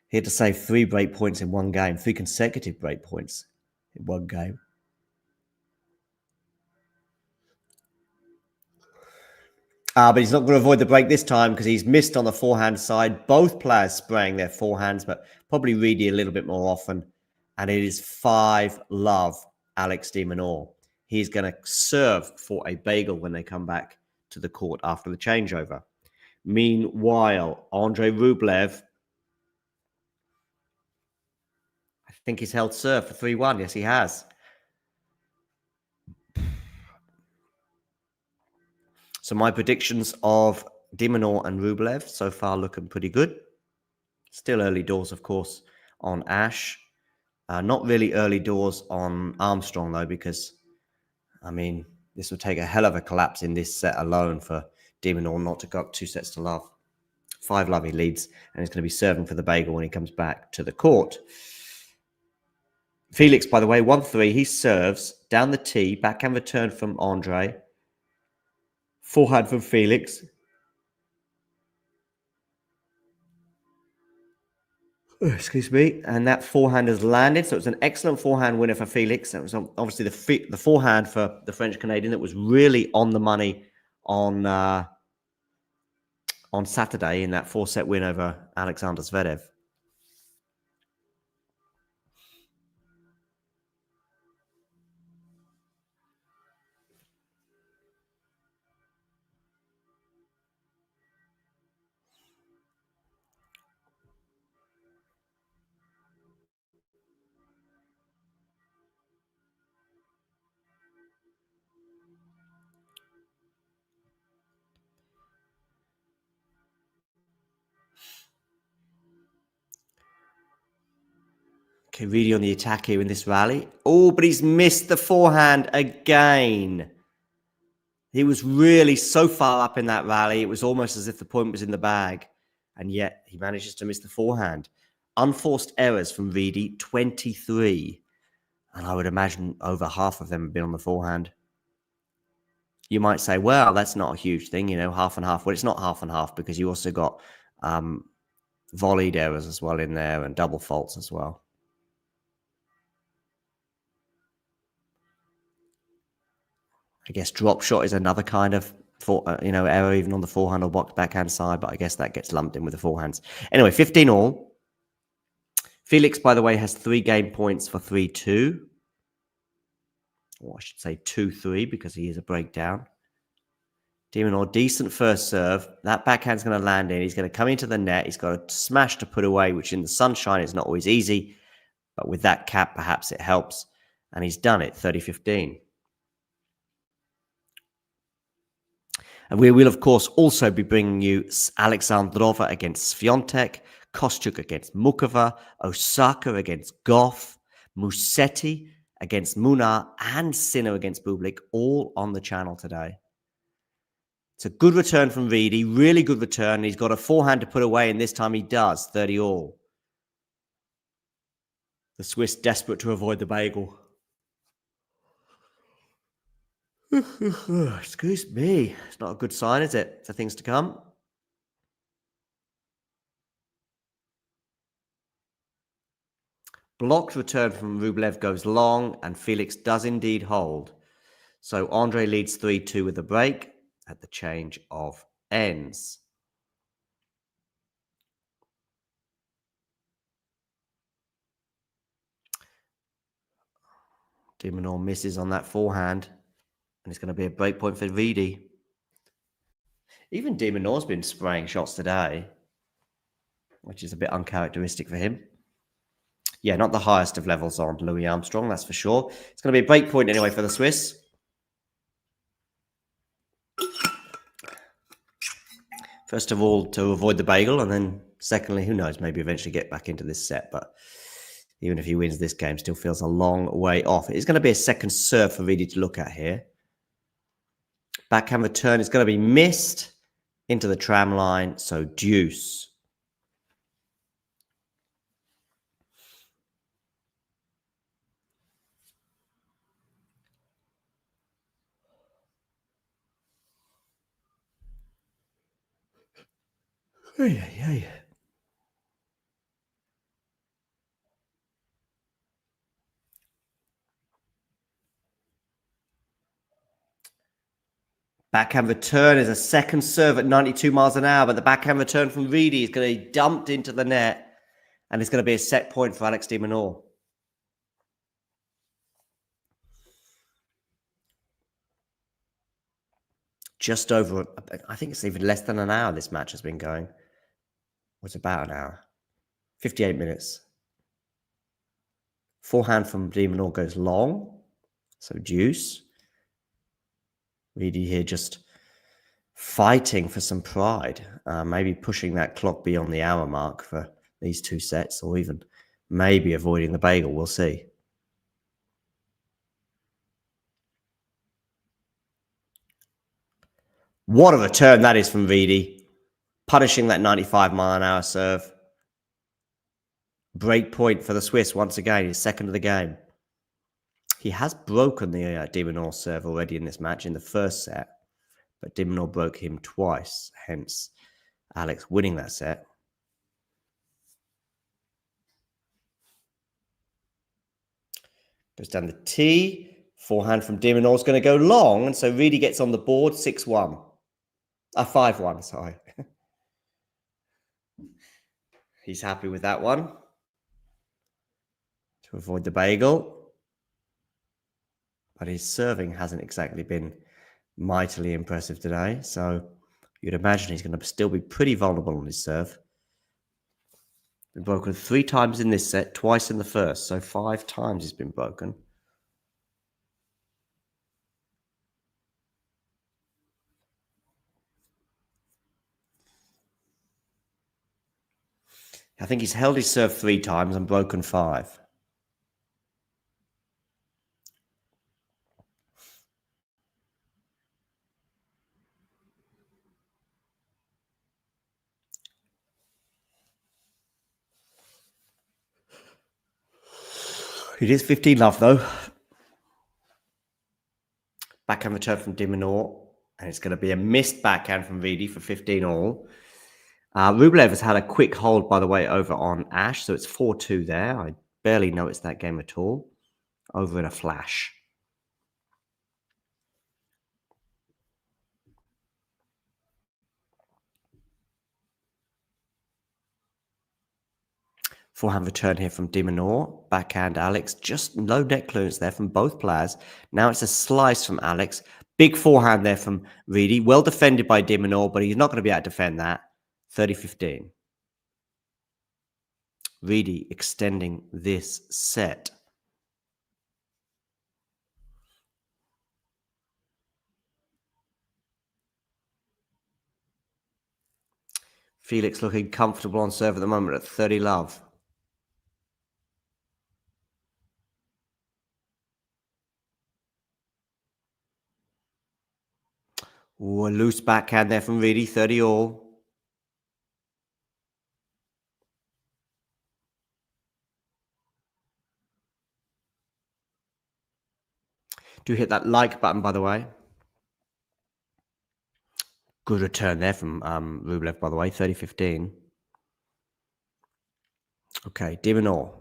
he had to save 3 break points in one game, 3 consecutive break points in one game. But he's not going to avoid the break this time because he's missed on the forehand side. Both players spraying their forehands, but probably Riedi a little bit more often. And it is 5-love Alex De Minaur. He's going to serve for a bagel when they come back to the court after the changeover. Meanwhile, Andre Rublev, I think he's held serve for 3-1. Yes, he has. So my predictions of De Minaur and Rublev so far looking pretty good. Still early doors, of course, on Ash. Not really early doors on Armstrong, though, because, I mean, this would take a hell of a collapse in this set alone for De Minaur not to go up 2-love. 5-love he leads, and he's going to be serving for the bagel when he comes back to the court. Felix, by the way, 1-3. He serves down the tee, backhand return from Andre. Forehand from Felix. Excuse me. And that forehand has landed. So it's an excellent forehand winner for Felix. That was obviously the forehand for the French Canadian that was really on the money on Saturday in that 4-set win over Alexander Zverev. Okay, Riedi on the attack here in this rally. Oh, but he's missed the forehand again. He was really so far up in that rally. It was almost as if the point was in the bag. And yet he manages to miss the forehand. Unforced errors from Riedi, 23. And I would imagine over half of them have been on the forehand. You might say, well, that's not a huge thing, half and half. Well, it's not half and half because you also got volleyed errors as well in there and double faults as well. I guess drop shot is another kind of error even on the forehand or backhand side, but I guess that gets lumped in with the forehands. Anyway, 15 all. Felix, by the way, has 3 game points for 3-2. Or I should say 2-3 because he is a breakdown. De Minaur, decent first serve. That backhand's going to land in. He's going to come into the net. He's got a smash to put away, which in the sunshine is not always easy. But with that cap, perhaps it helps. And he's done it, 30-15. And we will, of course, also be bringing you Alexandrova against Swiatek, Kostyuk against Mukova, Osaka against Goff, Musetti against Minaur, and Sinner against Bublik, all on the channel today. It's a good return from Riedi, really good return. He's got a forehand to put away, and this time he does, 30 all. The Swiss desperate to avoid the bagel. Excuse me. It's not a good sign, is it, for things to come? Blocked return from Rublev goes long, and Felix does indeed hold. So Andre leads 3-2 with a break at the change of ends. De Minaur misses on that forehand. And it's going to be a break point for Riedi. Even De Minaur's been spraying shots today, which is a bit uncharacteristic for him. Yeah, not the highest of levels on Louis Armstrong, that's for sure. It's going to be a break point anyway for the Swiss. First of all, to avoid the bagel, and then secondly, who knows, maybe eventually get back into this set. But even if he wins this game, still feels a long way off. It's going to be a second serve for Riedi to look at here. Backhand return is going to be missed into the tram line, so deuce. Hey. Backhand return is a second serve at 92 miles an hour, but the backhand return from Riedi is going to be dumped into the net, and it's going to be a set point for Alex de Minaur. Just over, I think it's even less than an hour this match has been going. It's about an hour. 58 minutes. Forehand from de Minaur goes long, so deuce. Riedi here just fighting for some pride, maybe pushing that clock beyond the hour mark for these 2 sets, or even maybe avoiding the bagel. We'll see. What a return that is from Riedi, punishing that 95-mile-an-hour serve. Break point for the Swiss once again, his second of the game. He has broken the de Minaur serve already in this match in the first set, but de Minaur broke him twice, hence Alex winning that set. Goes down the tee. Forehand from de Minaur is going to go long, and so Riedi gets on the board 6-1. 5-1, sorry. He's happy with that one. To avoid the bagel. But his serving hasn't exactly been mightily impressive today, so you'd imagine he's going to still be pretty vulnerable on his serve. Been broken 3 times in this set, twice in the first, so 5 times he's been broken. I think he's held his serve 3 times and broken 5. It is 15 love though. Backhand return from de Minaur, and it's going to be a missed backhand from Riedi for 15 all. Rublev has had a quick hold, by the way, over on Ash, so it's 4-2 there. I barely noticed that game at all. Over in a flash. Forehand return here from de Minaur. Backhand Alex. Just low net clearance there from both players. Now it's a slice from Alex. Big forehand there from Riedi. Well defended by de Minaur, but he's not going to be able to defend that. 30-15. Riedi extending this set. Felix looking comfortable on serve at the moment at 30 love. Ooh, a loose backhand there from Riedi, 30 all. Do hit that like button, by the way. Good return there from Rublev, by the way, 30-15. Okay, de Minaur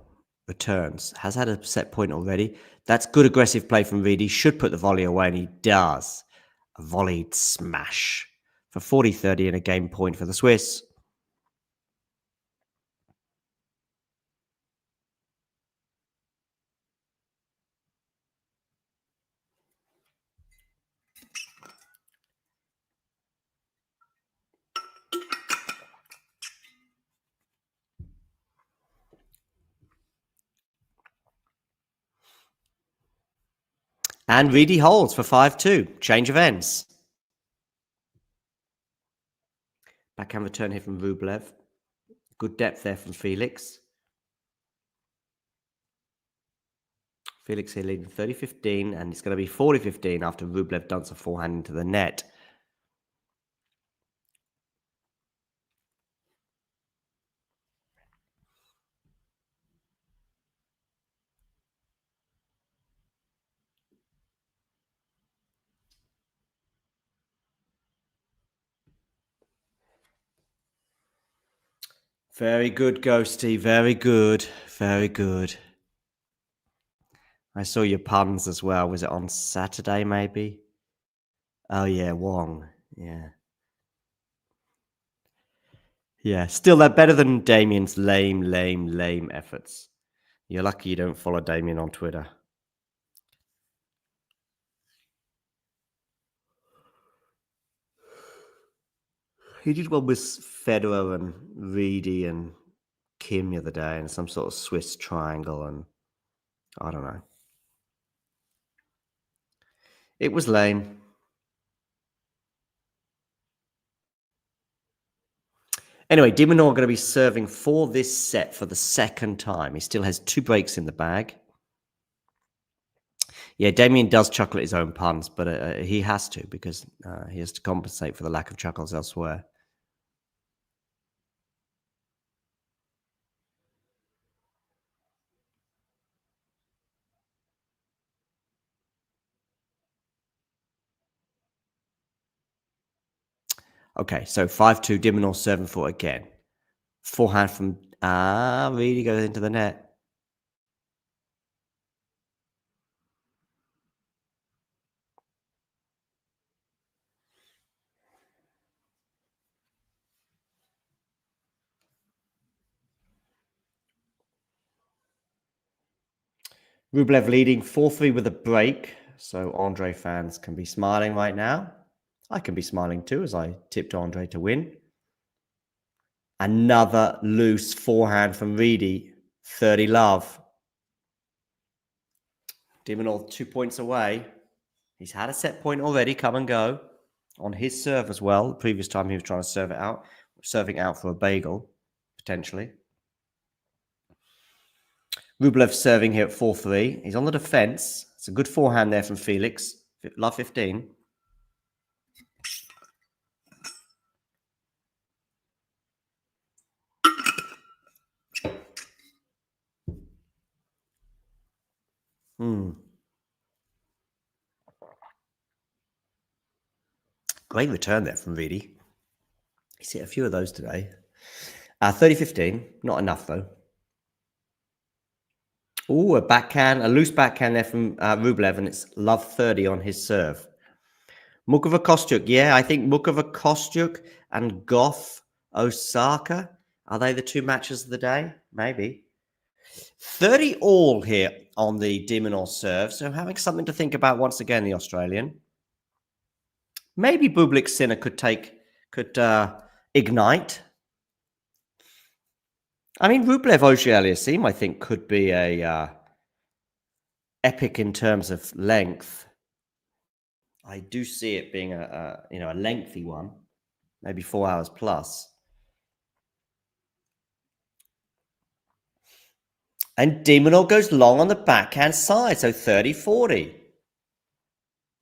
returns. Has had a set point already. That's good aggressive play from Riedi. Should put the volley away, and he does. A volleyed smash for 40-30 and a game point for the Swiss. And Riedi holds for 5-2. Change of ends. Backhand return here from Rublev. Good depth there from Felix. Felix here leading 30-15, and it's going to be 40-15 after Rublev dunks a forehand into the net. Very good, Ghosty. Very good. Very good. I saw your puns as well. Was it on Saturday, maybe? Oh, yeah, Wong. Yeah. Yeah, still, they're better than Damien's lame efforts. You're lucky you don't follow Damien on Twitter. He did one with Federer and Riedi and Kim the other day in some sort of Swiss triangle, and I don't know. It was lame. Anyway, de Minaur going to be serving for this set for the second time. He still has 2 breaks in the bag. Yeah, Damien does chuckle at his own puns, but he has to because he has to compensate for the lack of chuckles elsewhere. Okay, so 5-2, de Minaur serving for again. Forehand from Riedi goes into the net. Rublev leading 4-3 with a break, so Andre fans can be smiling right now. I can be smiling too as I tipped Andre to win. Another loose forehand from Riedi, 30 love. de Minaur 2 points away. He's had a set point already, come and go, on his serve as well. The previous time he was trying to serve it out, serving out for a bagel, potentially. Rublev serving here at 4-3. He's on the defense. It's a good forehand there from Felix. Love 15. Great return there from Riedi. He's hit a few of those today. 30-15. Not enough, though. Oh, a backhand, a loose backhand there from Rublev, and it's love 30 on his serve. Mukova Kostyuk. Yeah, I think Mukova Kostyuk and Goff Osaka. Are they the 2 matches of the day? Maybe. 30 all here on the de Minaur serve. So having something to think about once again, the Australian. Maybe Bublik Sinner could ignite. I mean, Rublev Auger-Aliassime, I think, could be a epic in terms of length. I do see it being a lengthy one, maybe 4 hours plus. And de Minaur goes long on the backhand side, so 30-40.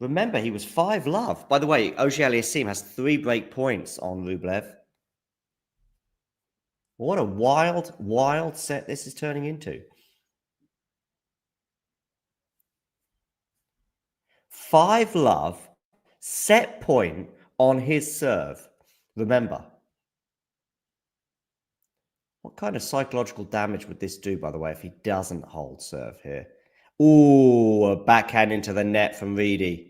Remember, he was 5 love. By the way, Auger-Aliassime has 3 break points on Rublev. What a wild, wild set this is turning into. 5 love, set point on his serve. Remember. What kind of psychological damage would this do, by the way, if he doesn't hold serve here? Ooh, a backhand into the net from Riedi.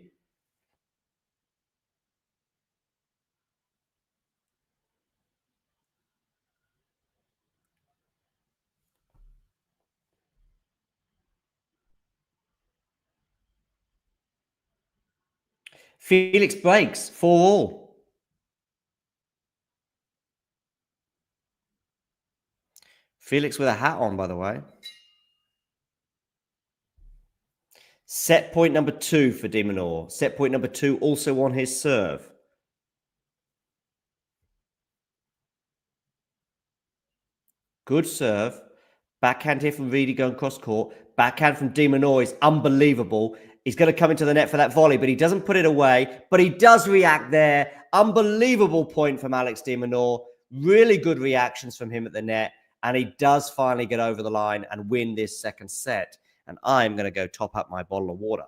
Felix breaks 4 all. Felix with a hat on, by the way. Set point number 2 for de Minaur. Set point number 2 also on his serve. Good serve. Backhand here from Riedi going cross court. Backhand from de Minaur is unbelievable. He's going to come into the net for that volley, but he doesn't put it away. But he does react there. Unbelievable point from Alex de Minaur. Really good reactions from him at the net. And he does finally get over the line and win this second set. And I'm going to go top up my bottle of water.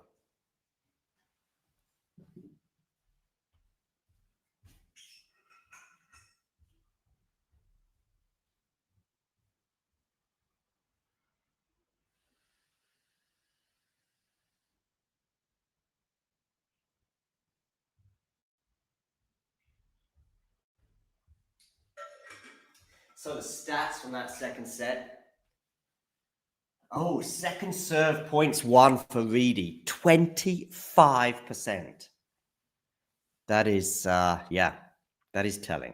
So the stats from that second set. Oh, second serve points 1 for Riedi. 25%. That is, that is telling.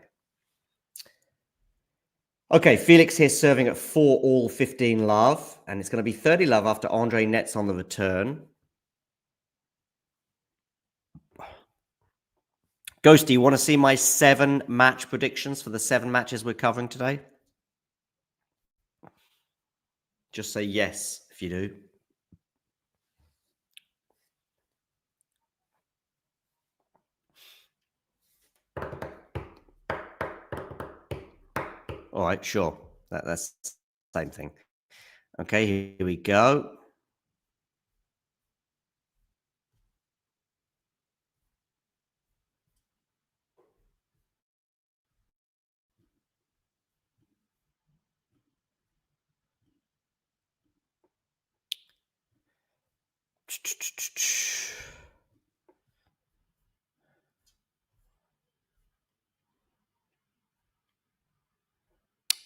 Okay, Felix here serving at 4 all, 15 love. And it's going to be 30 love after Andre nets on the return. Ghosty, you want to see my 7 match predictions for the 7 matches we're covering today? Just say yes if you do. All right, sure. That's the same thing. Okay, here we go.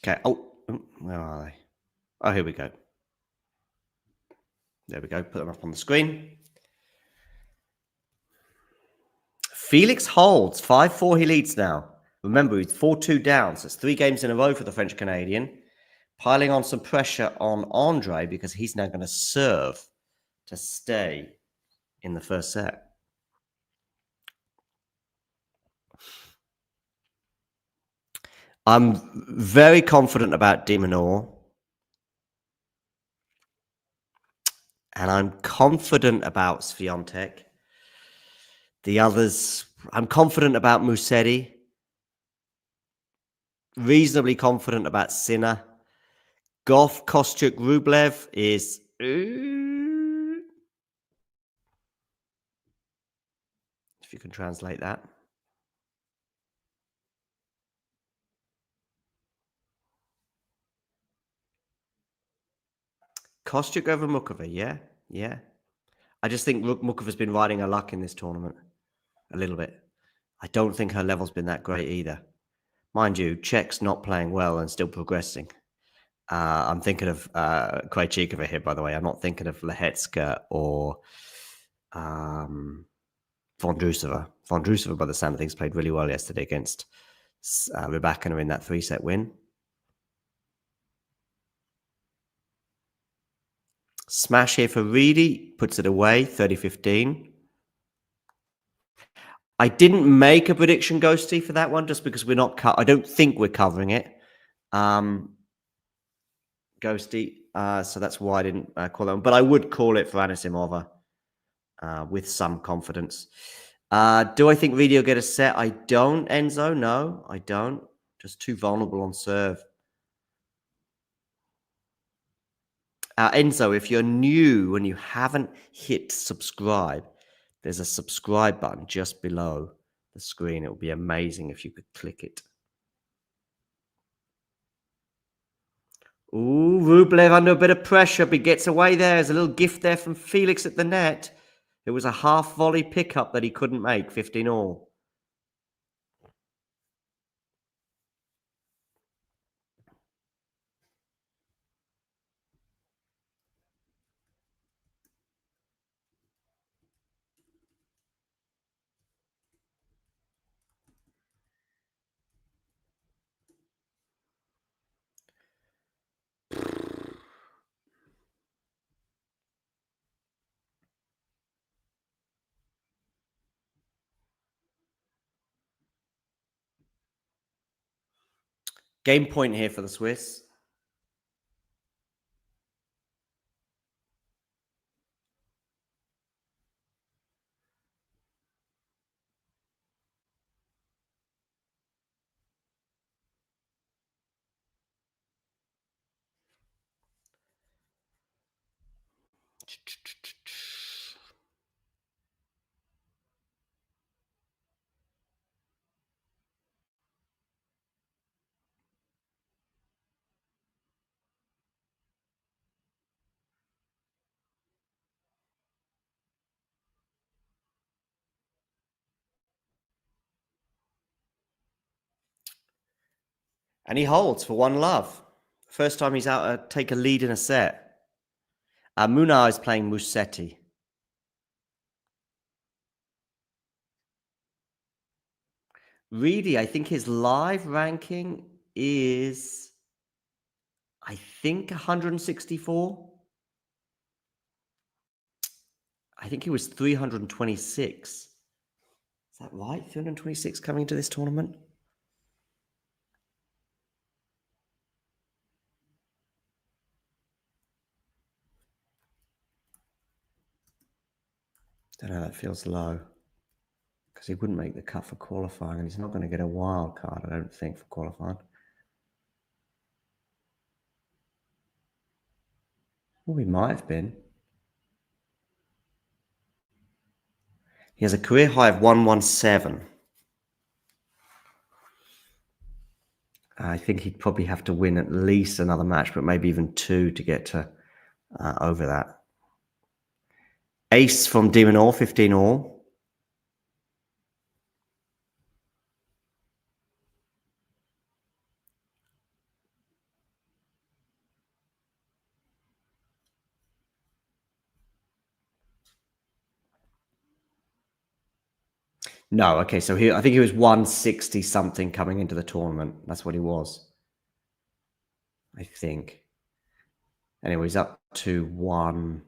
Okay. Oh, where are they? Oh, here we go. There we go. Put them up on the screen. Felix holds 5-4. He leads now. Remember, he's 4-2 down. So it's 3 games in a row for the French Canadian. Piling on some pressure on Andre because he's now going to serve to stay in the first set. I'm very confident about Minaur. And I'm confident about Swiatek. The others, I'm confident about Musetti. Reasonably confident about Sinner. Goff, Kostyuk, Rublev is... if you can translate that. Kostyuk over Mukova, yeah. I just think Mukova's been riding her luck in this tournament a little bit. I don't think her level's been that great either. Mind you, Czech's not playing well and still progressing. I'm thinking of Krejcikova here, by the way. I'm not thinking of Lehetska or Vondrousova. Vondrousova, by the sound of things, played really well yesterday against Rybakina in that 3-set win. Smash here for Riedi, puts it away, 30-15. I didn't make a prediction, Ghosty, for that one, just because we're not... I don't think we're covering it. Ghosty, so that's why I didn't call that one. But I would call it for Anisimova with some confidence. Do I think Riedi will get a set? I don't, Enzo. No, I don't. Just too vulnerable on serve. Enzo, if you're new and you haven't hit subscribe, there's a subscribe button just below the screen. It would be amazing if you could click it. Ooh, Rublev under a bit of pressure, but he gets away there. There's a little gift there from Felix at the net. It was a half volley pickup that he couldn't make, 15-all. Game point here for the Swiss. And he holds for 1-love. First time he's out to take a lead in a set. Minaur is playing Musetti. Riedi, I think his live ranking is, I think, 164. I think he was 326. Is that right? 326 coming into this tournament? Don't know, that feels low. Because he wouldn't make the cut for qualifying, and he's not going to get a wild card, I don't think, for qualifying. Well, he might have been. He has a career high of 117. I think he'd probably have to win at least another match, but maybe even two to get to over that. Ace from de Minaur, 15 all. No, okay, so I think he was 160 something coming into the tournament. That's what he was, I think. Anyway, he's up to one.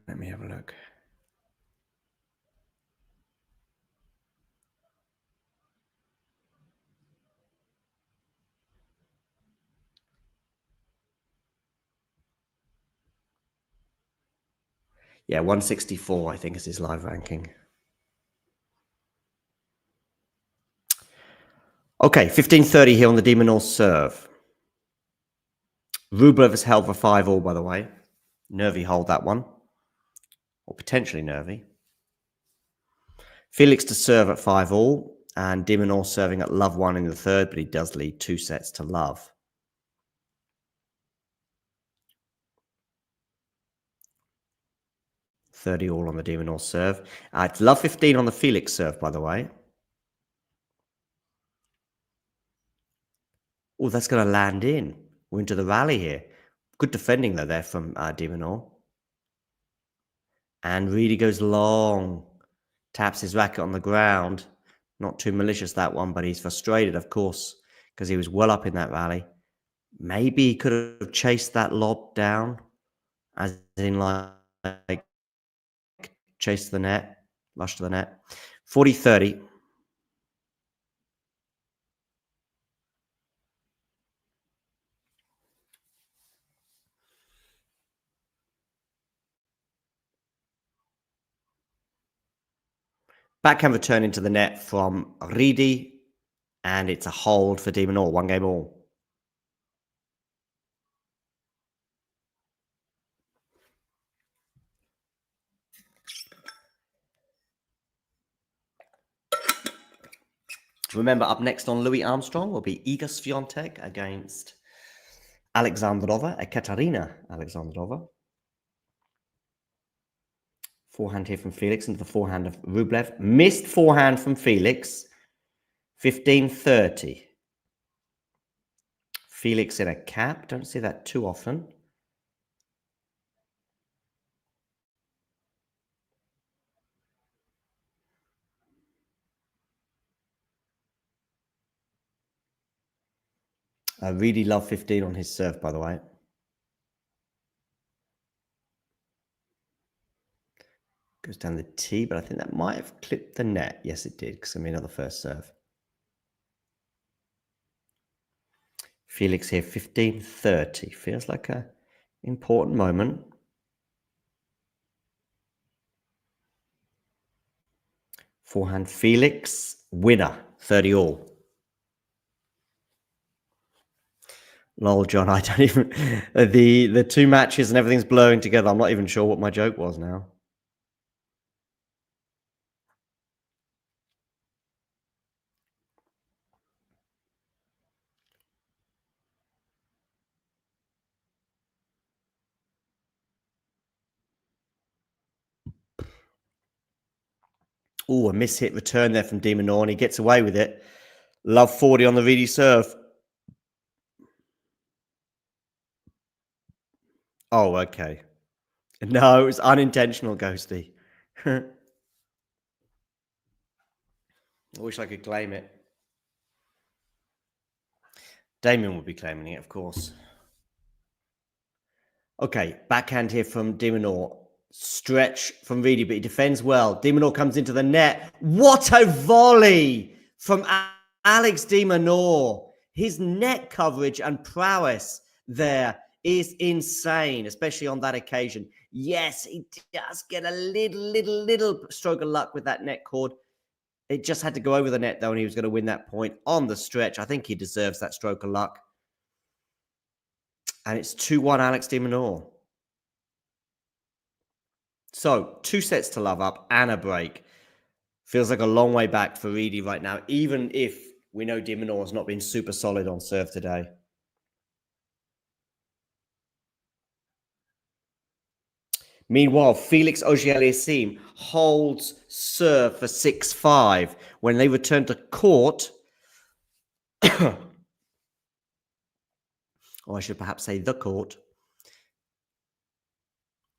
Let me have a look. Yeah, 164, I think, is his live ranking. Okay, 15:30 here on the de Minaur serve. Rublev has held for 5 all, by the way. Nervy hold that one. Or potentially nervy. Felix to serve at 5 all. And de Minaur serving at love 1 in the third, but he does lead 2 sets to love. $30 all on the de Minaur serve. It's love 15 on the Felix serve, by the way. Oh, that's going to land in. We're into the rally here. Good defending, though, there from de Minaur. And Riedi goes long. Taps his racket on the ground. Not too malicious, that one, but he's frustrated, of course, because he was well up in that rally. Maybe he could have chased that lob down, as in like chase the net, rush to the net. 40-30. Backhand return into the net from Riedi, and it's a hold for de Minaur, 1 game all. Remember, up next on Louis Armstrong will be Iga Swiatek against Alexandrova, Ekaterina Alexandrova. Forehand here from Felix into the forehand of Rublev. Missed forehand from Felix. 15-30. Felix in a cap. Don't see that too often. I really love 15 on his serve, by the way. Goes down the tee, but I think that might have clipped the net. Yes, it did, because I mean, another first serve. Felix here, 15-30. Feels like an important moment. Forehand Felix, winner, 30 all. Lol, John, I don't even... the two matches and everything's blurring together. I'm not even sure what my joke was now. Oh, a miss-hit return there from de Minaur, and he gets away with it. Love 40 on the Riedi serve. Oh, okay. No, it was unintentional, Ghosty. I wish I could claim it. Damien would be claiming it, of course. Okay, backhand here from Minaur. Stretch from Riedi, but he defends well. Minaur comes into the net. What a volley from Alex Minaur. His net coverage and prowess there is insane, especially on that occasion. Yes, he does get a little stroke of luck with that net cord. It just had to go over the net, though, and he was going to win that point on the stretch. I think he deserves that stroke of luck. And it's 2-1 Alex Minaur. So, 2 sets to love up and a break. Feels like a long way back for Riedi right now, even if we know Minaur has not been super solid on serve today. Meanwhile, Felix Auger-Aliassime holds serve for 6-5. When they return to court, or I should perhaps say the court,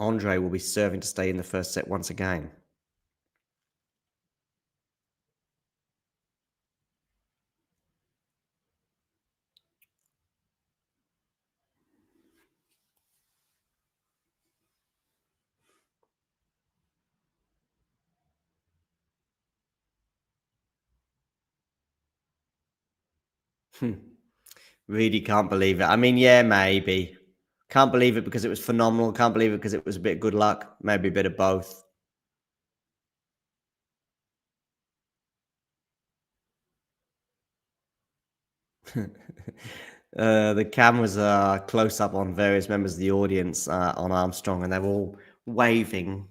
Andre will be serving to stay in the first set once again. Really can't believe it. I mean, yeah, maybe. Can't believe it because it was phenomenal. Can't believe it because it was a bit of good luck. Maybe a bit of both. The cameras are close up on various members of the audience on Armstrong, and they're all waving.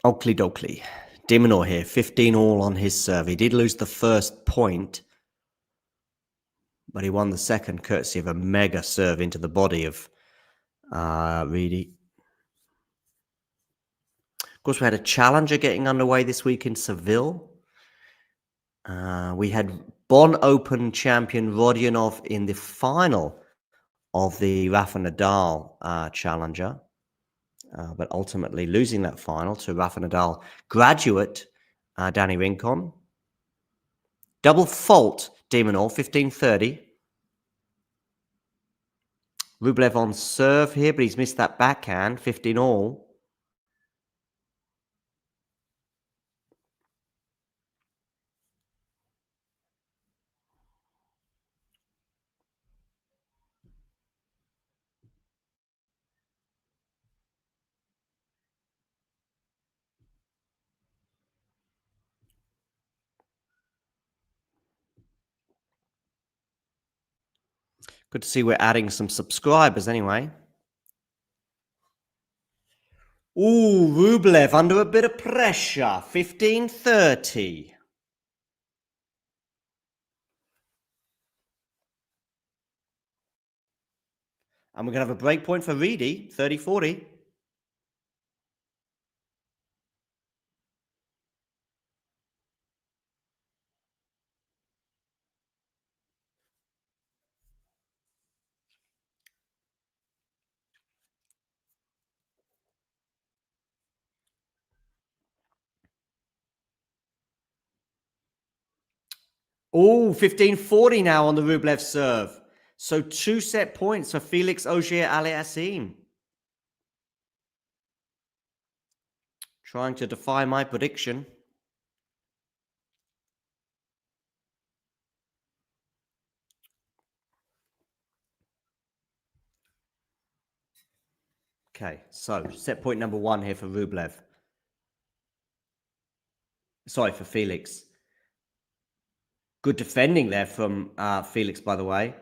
Oakley dokley. Minaur here, 15 all on his serve. He did lose the first point, but he won the second courtesy of a mega serve into the body of Riedi. Of course, we had a challenger getting underway this week in Seville. We had Bonn Open champion Rodionov in the final of the Rafa Nadal challenger. But ultimately losing that final to Rafa Nadal graduate Danny Rincon. Double fault, Minaur, 15-30. Rublev on serve here, but he's missed that backhand, 15 all. Good to see we're adding some subscribers anyway. Ooh, Rublev under a bit of pressure. 15-30. And we're going to have a break point for Riedi, 30-40. Oh, 15-40 now on the Rublev serve. So 2 set points for Felix Auger-Aliassime. Trying to defy my prediction. Okay, so set point number 1 here for Rublev. Sorry, for Felix. Good defending there from Felix, by the way.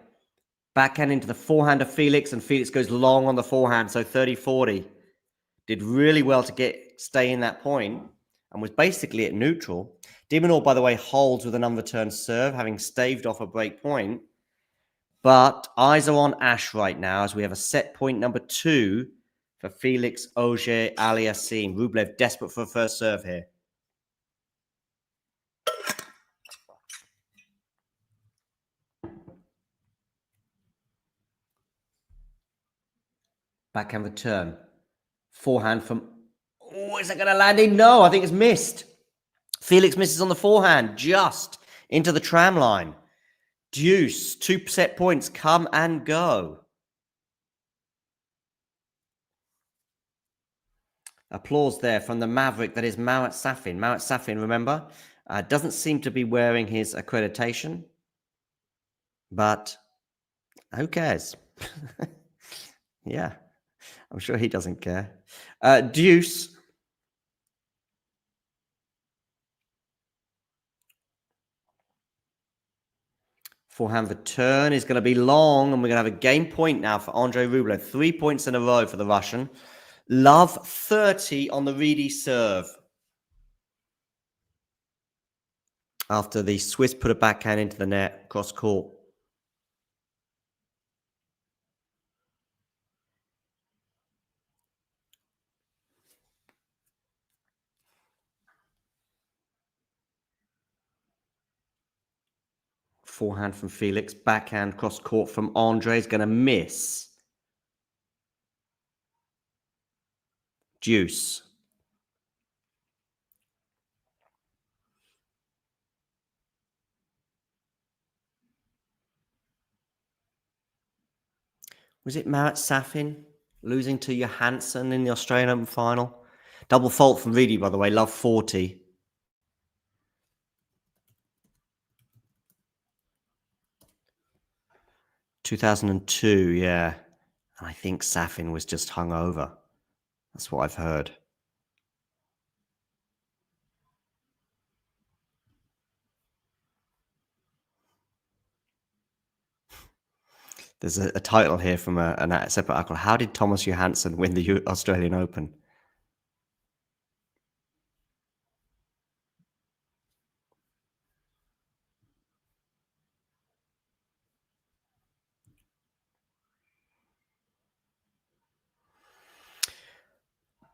Backhand into the forehand of Felix, and Felix goes long on the forehand, so 30-40. Did really well to stay in that point, and was basically at neutral. Minaur, by the way, holds with an unreturned serve, having staved off a break point. But eyes are on Ash right now, as we have a set point number 2 for Felix Auger-Aliassime. Rublev desperate for a first serve here. Backhand return. Forehand from... Oh, is that going to land in? No, I think it's missed. Felix misses on the forehand, just into the tram line. Deuce, 2 set points come and go. Applause there from the maverick that is Marat Safin. Marat Safin, remember, doesn't seem to be wearing his accreditation, but who cares? Yeah, I'm sure he doesn't care. Deuce. Forehand return is going to be long, and we're going to have a game point now for Andrei Rublev. 3 points in a row for the Russian. Love 30 on the Riedi serve. After the Swiss put a backhand into the net, cross court. Forehand from Felix, backhand cross court from Andre is going to miss. Deuce. Was it Marat Safin losing to Johansson in the Australian Open final? Double fault from Riedi, by the way, love 40. ...2002, yeah. And I think Safin was just hungover. That's what I've heard. There's a title here from a separate article. How did Thomas Johansson win the Australian Open?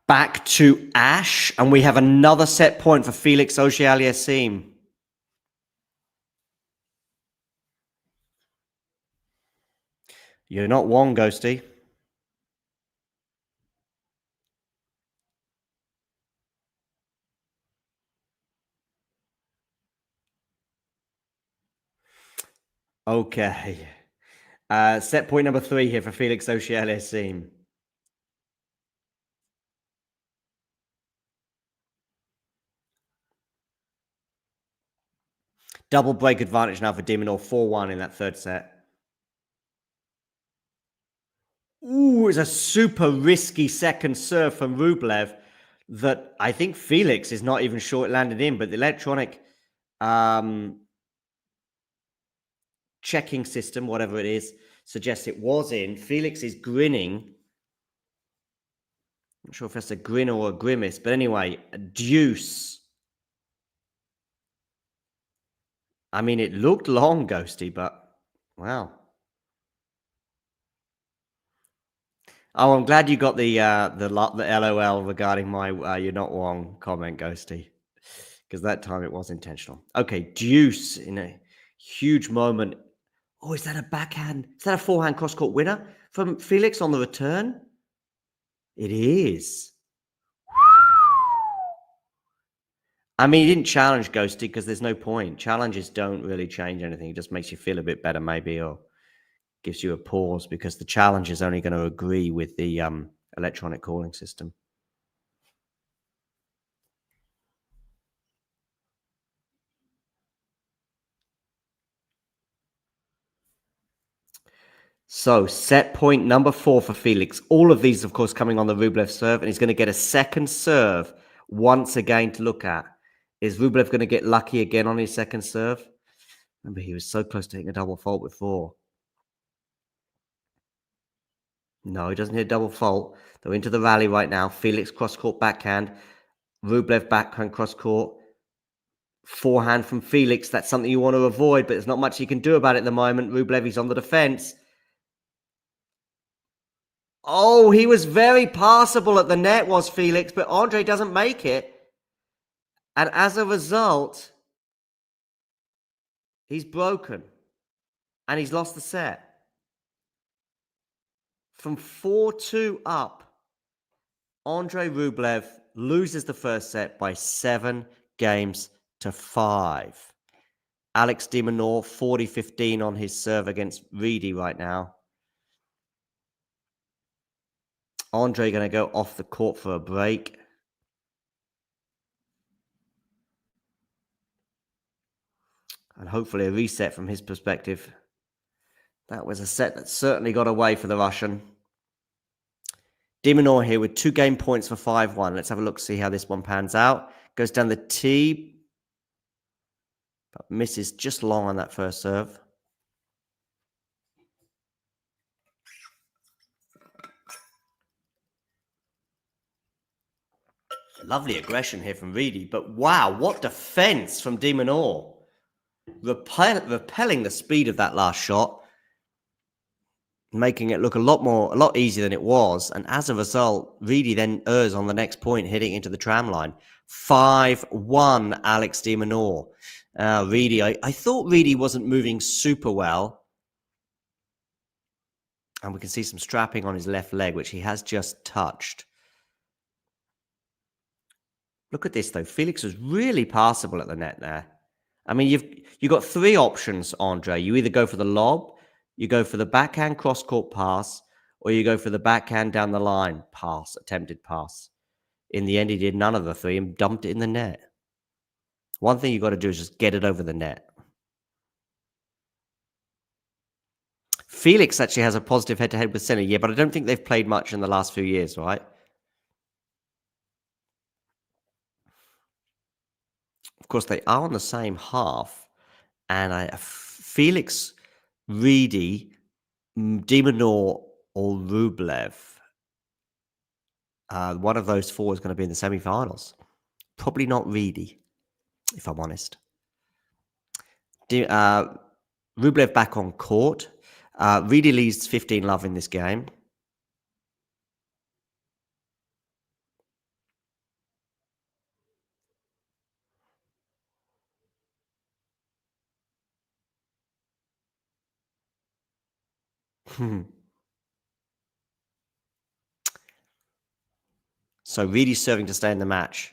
Back to Ash, and we have another set point for Felix Auger-Aliassime. You're not Wong, Ghosty. Okay. Set point number 3 here for Felix Auger-Aliassime. Double break advantage now for Minaur, 4-1 in that third set. Ooh, it's a super risky second serve from Rublev that I think Felix is not even sure it landed in, but the electronic checking system, whatever it is, suggests it was in. Felix is grinning. Not sure if that's a grin or a grimace, but anyway, a deuce. I mean, it looked long, Ghosty, but wow. Oh, I'm glad you got the LOL regarding my "you're not wrong" comment, Ghosty, because that time it was intentional. Okay, deuce in a huge moment. Oh, is that a backhand? Is that a forehand cross-court winner from Felix on the return? It is. I mean, he didn't challenge Ghosty because there's no point. Challenges don't really change anything. It just makes you feel a bit better, maybe, or gives you a pause because the challenge is only going to agree with the electronic calling system. So, set point number 4 for Felix. All of these, of course, coming on the Rublev serve, and he's going to get a second serve once again to look at. Is Rublev going to get lucky again on his second serve? Remember, he was so close to hitting a double fault before. No, he doesn't hit a double fault. They're into the rally right now. Felix cross-court backhand. Rublev backhand cross-court. Forehand from Felix. That's something you want to avoid, but there's not much he can do about it at the moment. Rublev is on the defense. Oh, he was very passable at the net, was Felix, but Andre doesn't make it. And as a result, he's broken. And he's lost the set. From 4-2 up, Andrei Rublev loses the first set by 7 games to 5. Alex de Minaur, 40-15 on his serve against Riedi right now. Andre going to go off the court for a break. And hopefully a reset from his perspective. That was a set that certainly got away for the Russian. De Minaur here with 2 game points for 5-1. Let's have a look, see how this one pans out. Goes down the tee. But misses just long on that first serve. Lovely aggression here from Riedi. But wow, what defense from de Minaur. Repelling the speed of that last shot. Making it look a lot easier than it was. And as a result, Riedi then errs on the next point, hitting into the tram line. 5-1, Alex de Minaur. Riedi, I thought Riedi wasn't moving super well. And we can see some strapping on his left leg, which he has just touched. Look at this, though. Felix was really passable at the net there. I mean, you've got 3 options, Andre. You either go for the lob, you go for the backhand cross-court pass, or you go for the backhand down the line pass, attempted pass. In the end, he did none of the 3 and dumped it in the net. One thing you've got to do is just get it over the net. Felix actually has a positive head-to-head with Sinner, yeah, but I don't think they've played much in the last few years, right? Of course, they are on the same half, and Felix, Riedi, de Minaur, or Rublev. One of those 4 is going to be in the semi-finals. Probably not Riedi, if I'm honest. Rublev back on court. Riedi leads 15-love in this game. So Riedi's serving to stay in the match.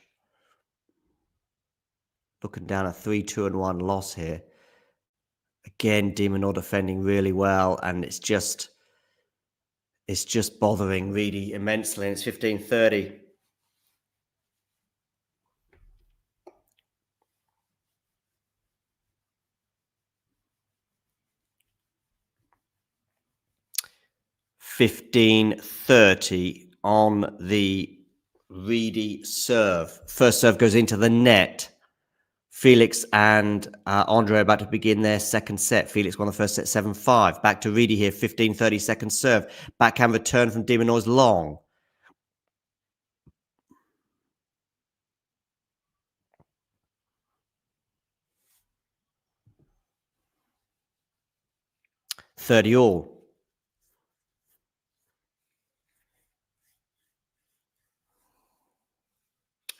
Looking down a 3-2-1 loss here. Again, de Minaur defending really well, and it's just bothering Riedi immensely, and it's 15-30. $15-30 on the Riedi serve. First serve goes into the net. Felix and Andre are about to begin their second set. Felix won the first set 7-5. Back to Riedi here, 15-30 second serve. Backhand return from de Minaur's long. $30-all.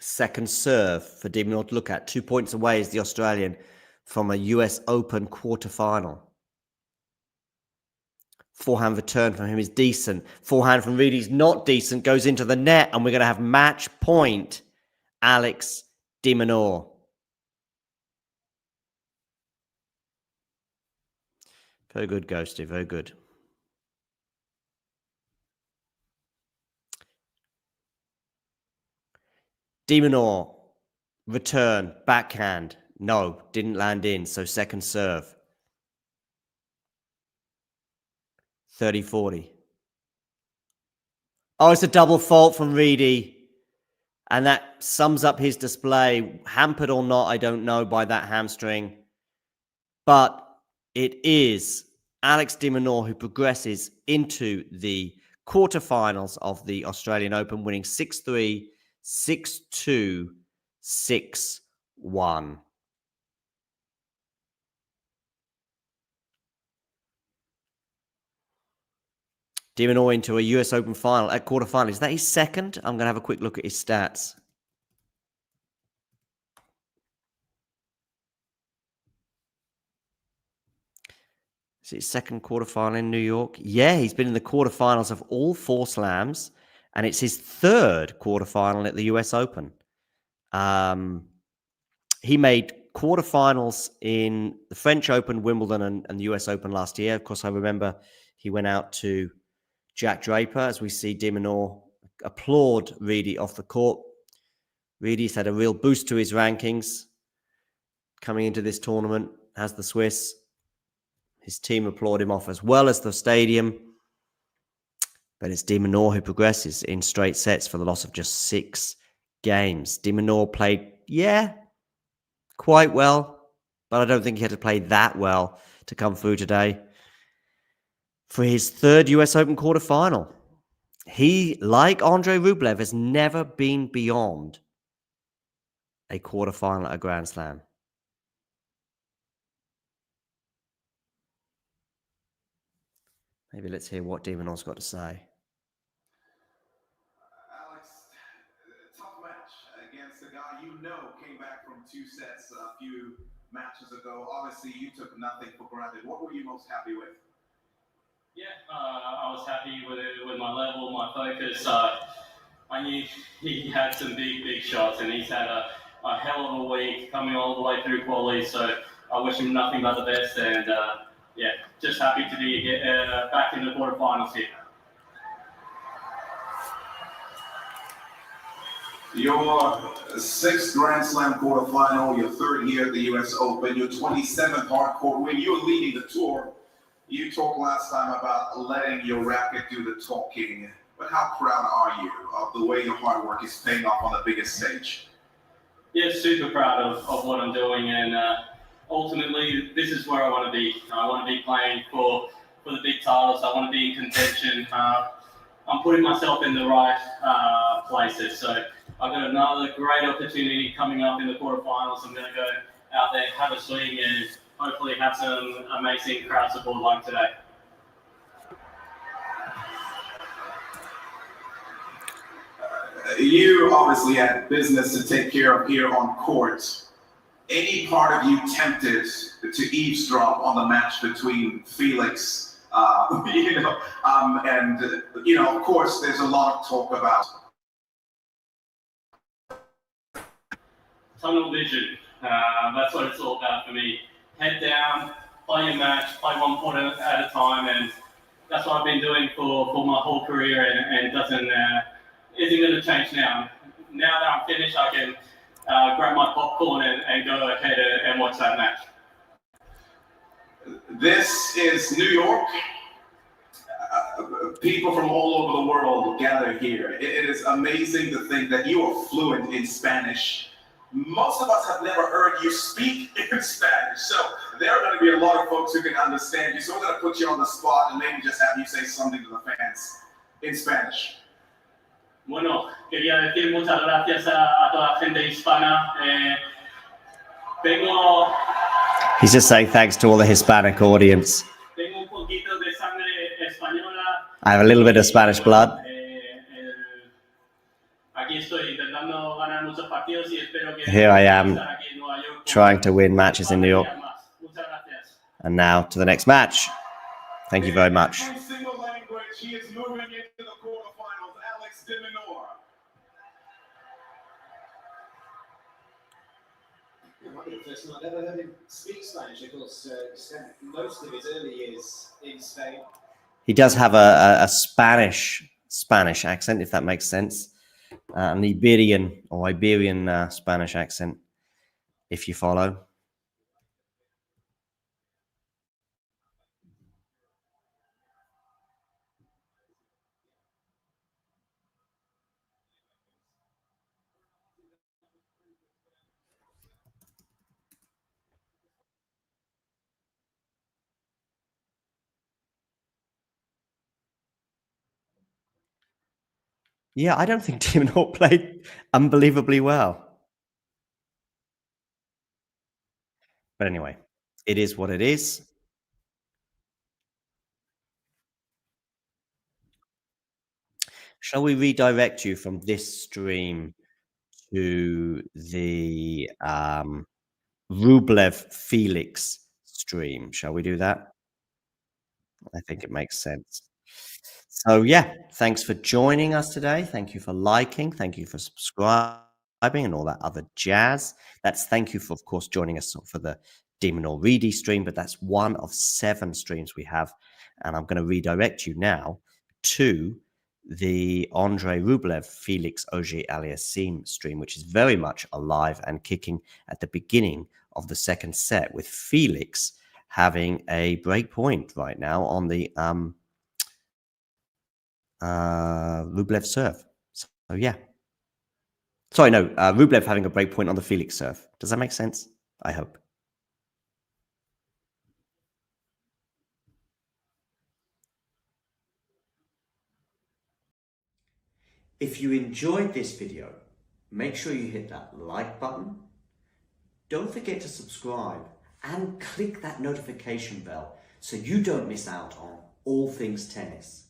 Second serve for de Minaur to look at. 2 points away is the Australian from a US Open quarterfinal. Forehand return from him is decent. Forehand from Riedi is not decent. Goes into the net, and we're going to have match point. Alex de Minaur. Very good, Ghosty. Very good. De Minaur, return, backhand. No, didn't land in, so second serve. 30-40. Oh, it's a double fault from Riedi. And that sums up his display. Hampered or not, I don't know, by that hamstring. But it is Alex de Minaur who progresses into the quarterfinals of the Australian Open, winning 6-3, 6-2, 6-1. De Minaur into a US Open final at quarterfinal. Is that his second? I'm going to have a quick look at his stats. Is it his second quarterfinal in New York? Yeah, he's been in the quarterfinals of all 4 slams, and it's his 3rd quarterfinal at the US Open. He made quarterfinals in the French Open, Wimbledon, and the US Open last year. Of course, I remember he went out to Jack Draper, as we see de Minaur applaud Riedi off the court. Riedi's had a real boost to his rankings coming into this tournament, has the Swiss. His team applaud him off as well as the stadium. But it's de Minaur who progresses in straight sets for the loss of just 6 games. De Minaur played, quite well, but I don't think he had to play that well to come through today for his 3rd US Open quarterfinal. He, like Andrei Rublev, has never been beyond a quarterfinal at a Grand Slam. Maybe let's hear what de Minaur's got to say. Alex, tough match against a guy you know came back from 2 sets a few matches ago. Obviously, you took nothing for granted. What were you most happy with? Yeah, I was happy with my level, my focus. I knew he had some big shots, and he's had a hell of a week coming all the way through quali. So I wish him nothing but the best, and just happy to be back in the quarterfinals here. Your 6th Grand Slam quarterfinal, your 3rd year at the US Open, your 27th hardcourt win. You were leading the tour. You talked last time about letting your racket do the talking, but how proud are you of the way your hard work is paying off on the biggest stage? Yeah, super proud of what I'm doing, and ultimately, this is where I want to be. I want to be playing for the big titles. I want to be in contention. I'm putting myself in the right places. So I've got another great opportunity coming up in the quarterfinals. I'm going to go out there, have a swing, and hopefully have some amazing crowd support like today. You obviously had business to take care of here on court. Any part of you tempted to eavesdrop on the match between Felix, of course, there's a lot of talk about tunnel vision. That's what it's all about for me. Head down, play your match, play one point at a time, and that's what I've been doing for my whole career, and it isn't going to change now. Now that I'm finished, I can grab my popcorn and go ahead and watch that match. This is New York. People from all over the world gather here. It is amazing to think that you are fluent in Spanish. Most of us have never heard you speak in Spanish, so there are going to be a lot of folks who can understand you. So we're going to put you on the spot and maybe just have you say something to the fans in Spanish. Bueno, quería decir muchas gracias a toda la gente hispana. He's just saying thanks to all the Hispanic audience. Tengo un poquito de sangre española. I have a little bit of Spanish blood. Here I am, trying to win matches in New York. And now to the next match. Thank you very much. In single language, he is moving into the quarterfinals. Alex de Minaur. I've never heard him speak Spanish. Of course, spent most of his early years in Spain. He does have a Spanish accent, if that makes sense. An Iberian Spanish accent, if you follow. Yeah, I don't think de Minaur played unbelievably well. But anyway, it is what it is. Shall we redirect you from this stream to the Rublev Felix stream? Shall we do that? I think it makes sense. So yeah, thanks for joining us today. Thank you for liking. Thank you for subscribing and all that other jazz. Thank you for, of course, joining us for the Minaur Riedi stream, but that's one of 7 streams we have. And I'm going to redirect you now to the Andrei Rublev Felix Auger-Aliassime stream, which is very much alive and kicking at the beginning of the second set, with Felix having a break point right now on the Rublev serve. So yeah. Sorry, no, Rublev having a break point on the Felix serve. Does that make sense? I hope. If you enjoyed this video, make sure you hit that like button. Don't forget to subscribe and click that notification bell so you don't miss out on all things tennis.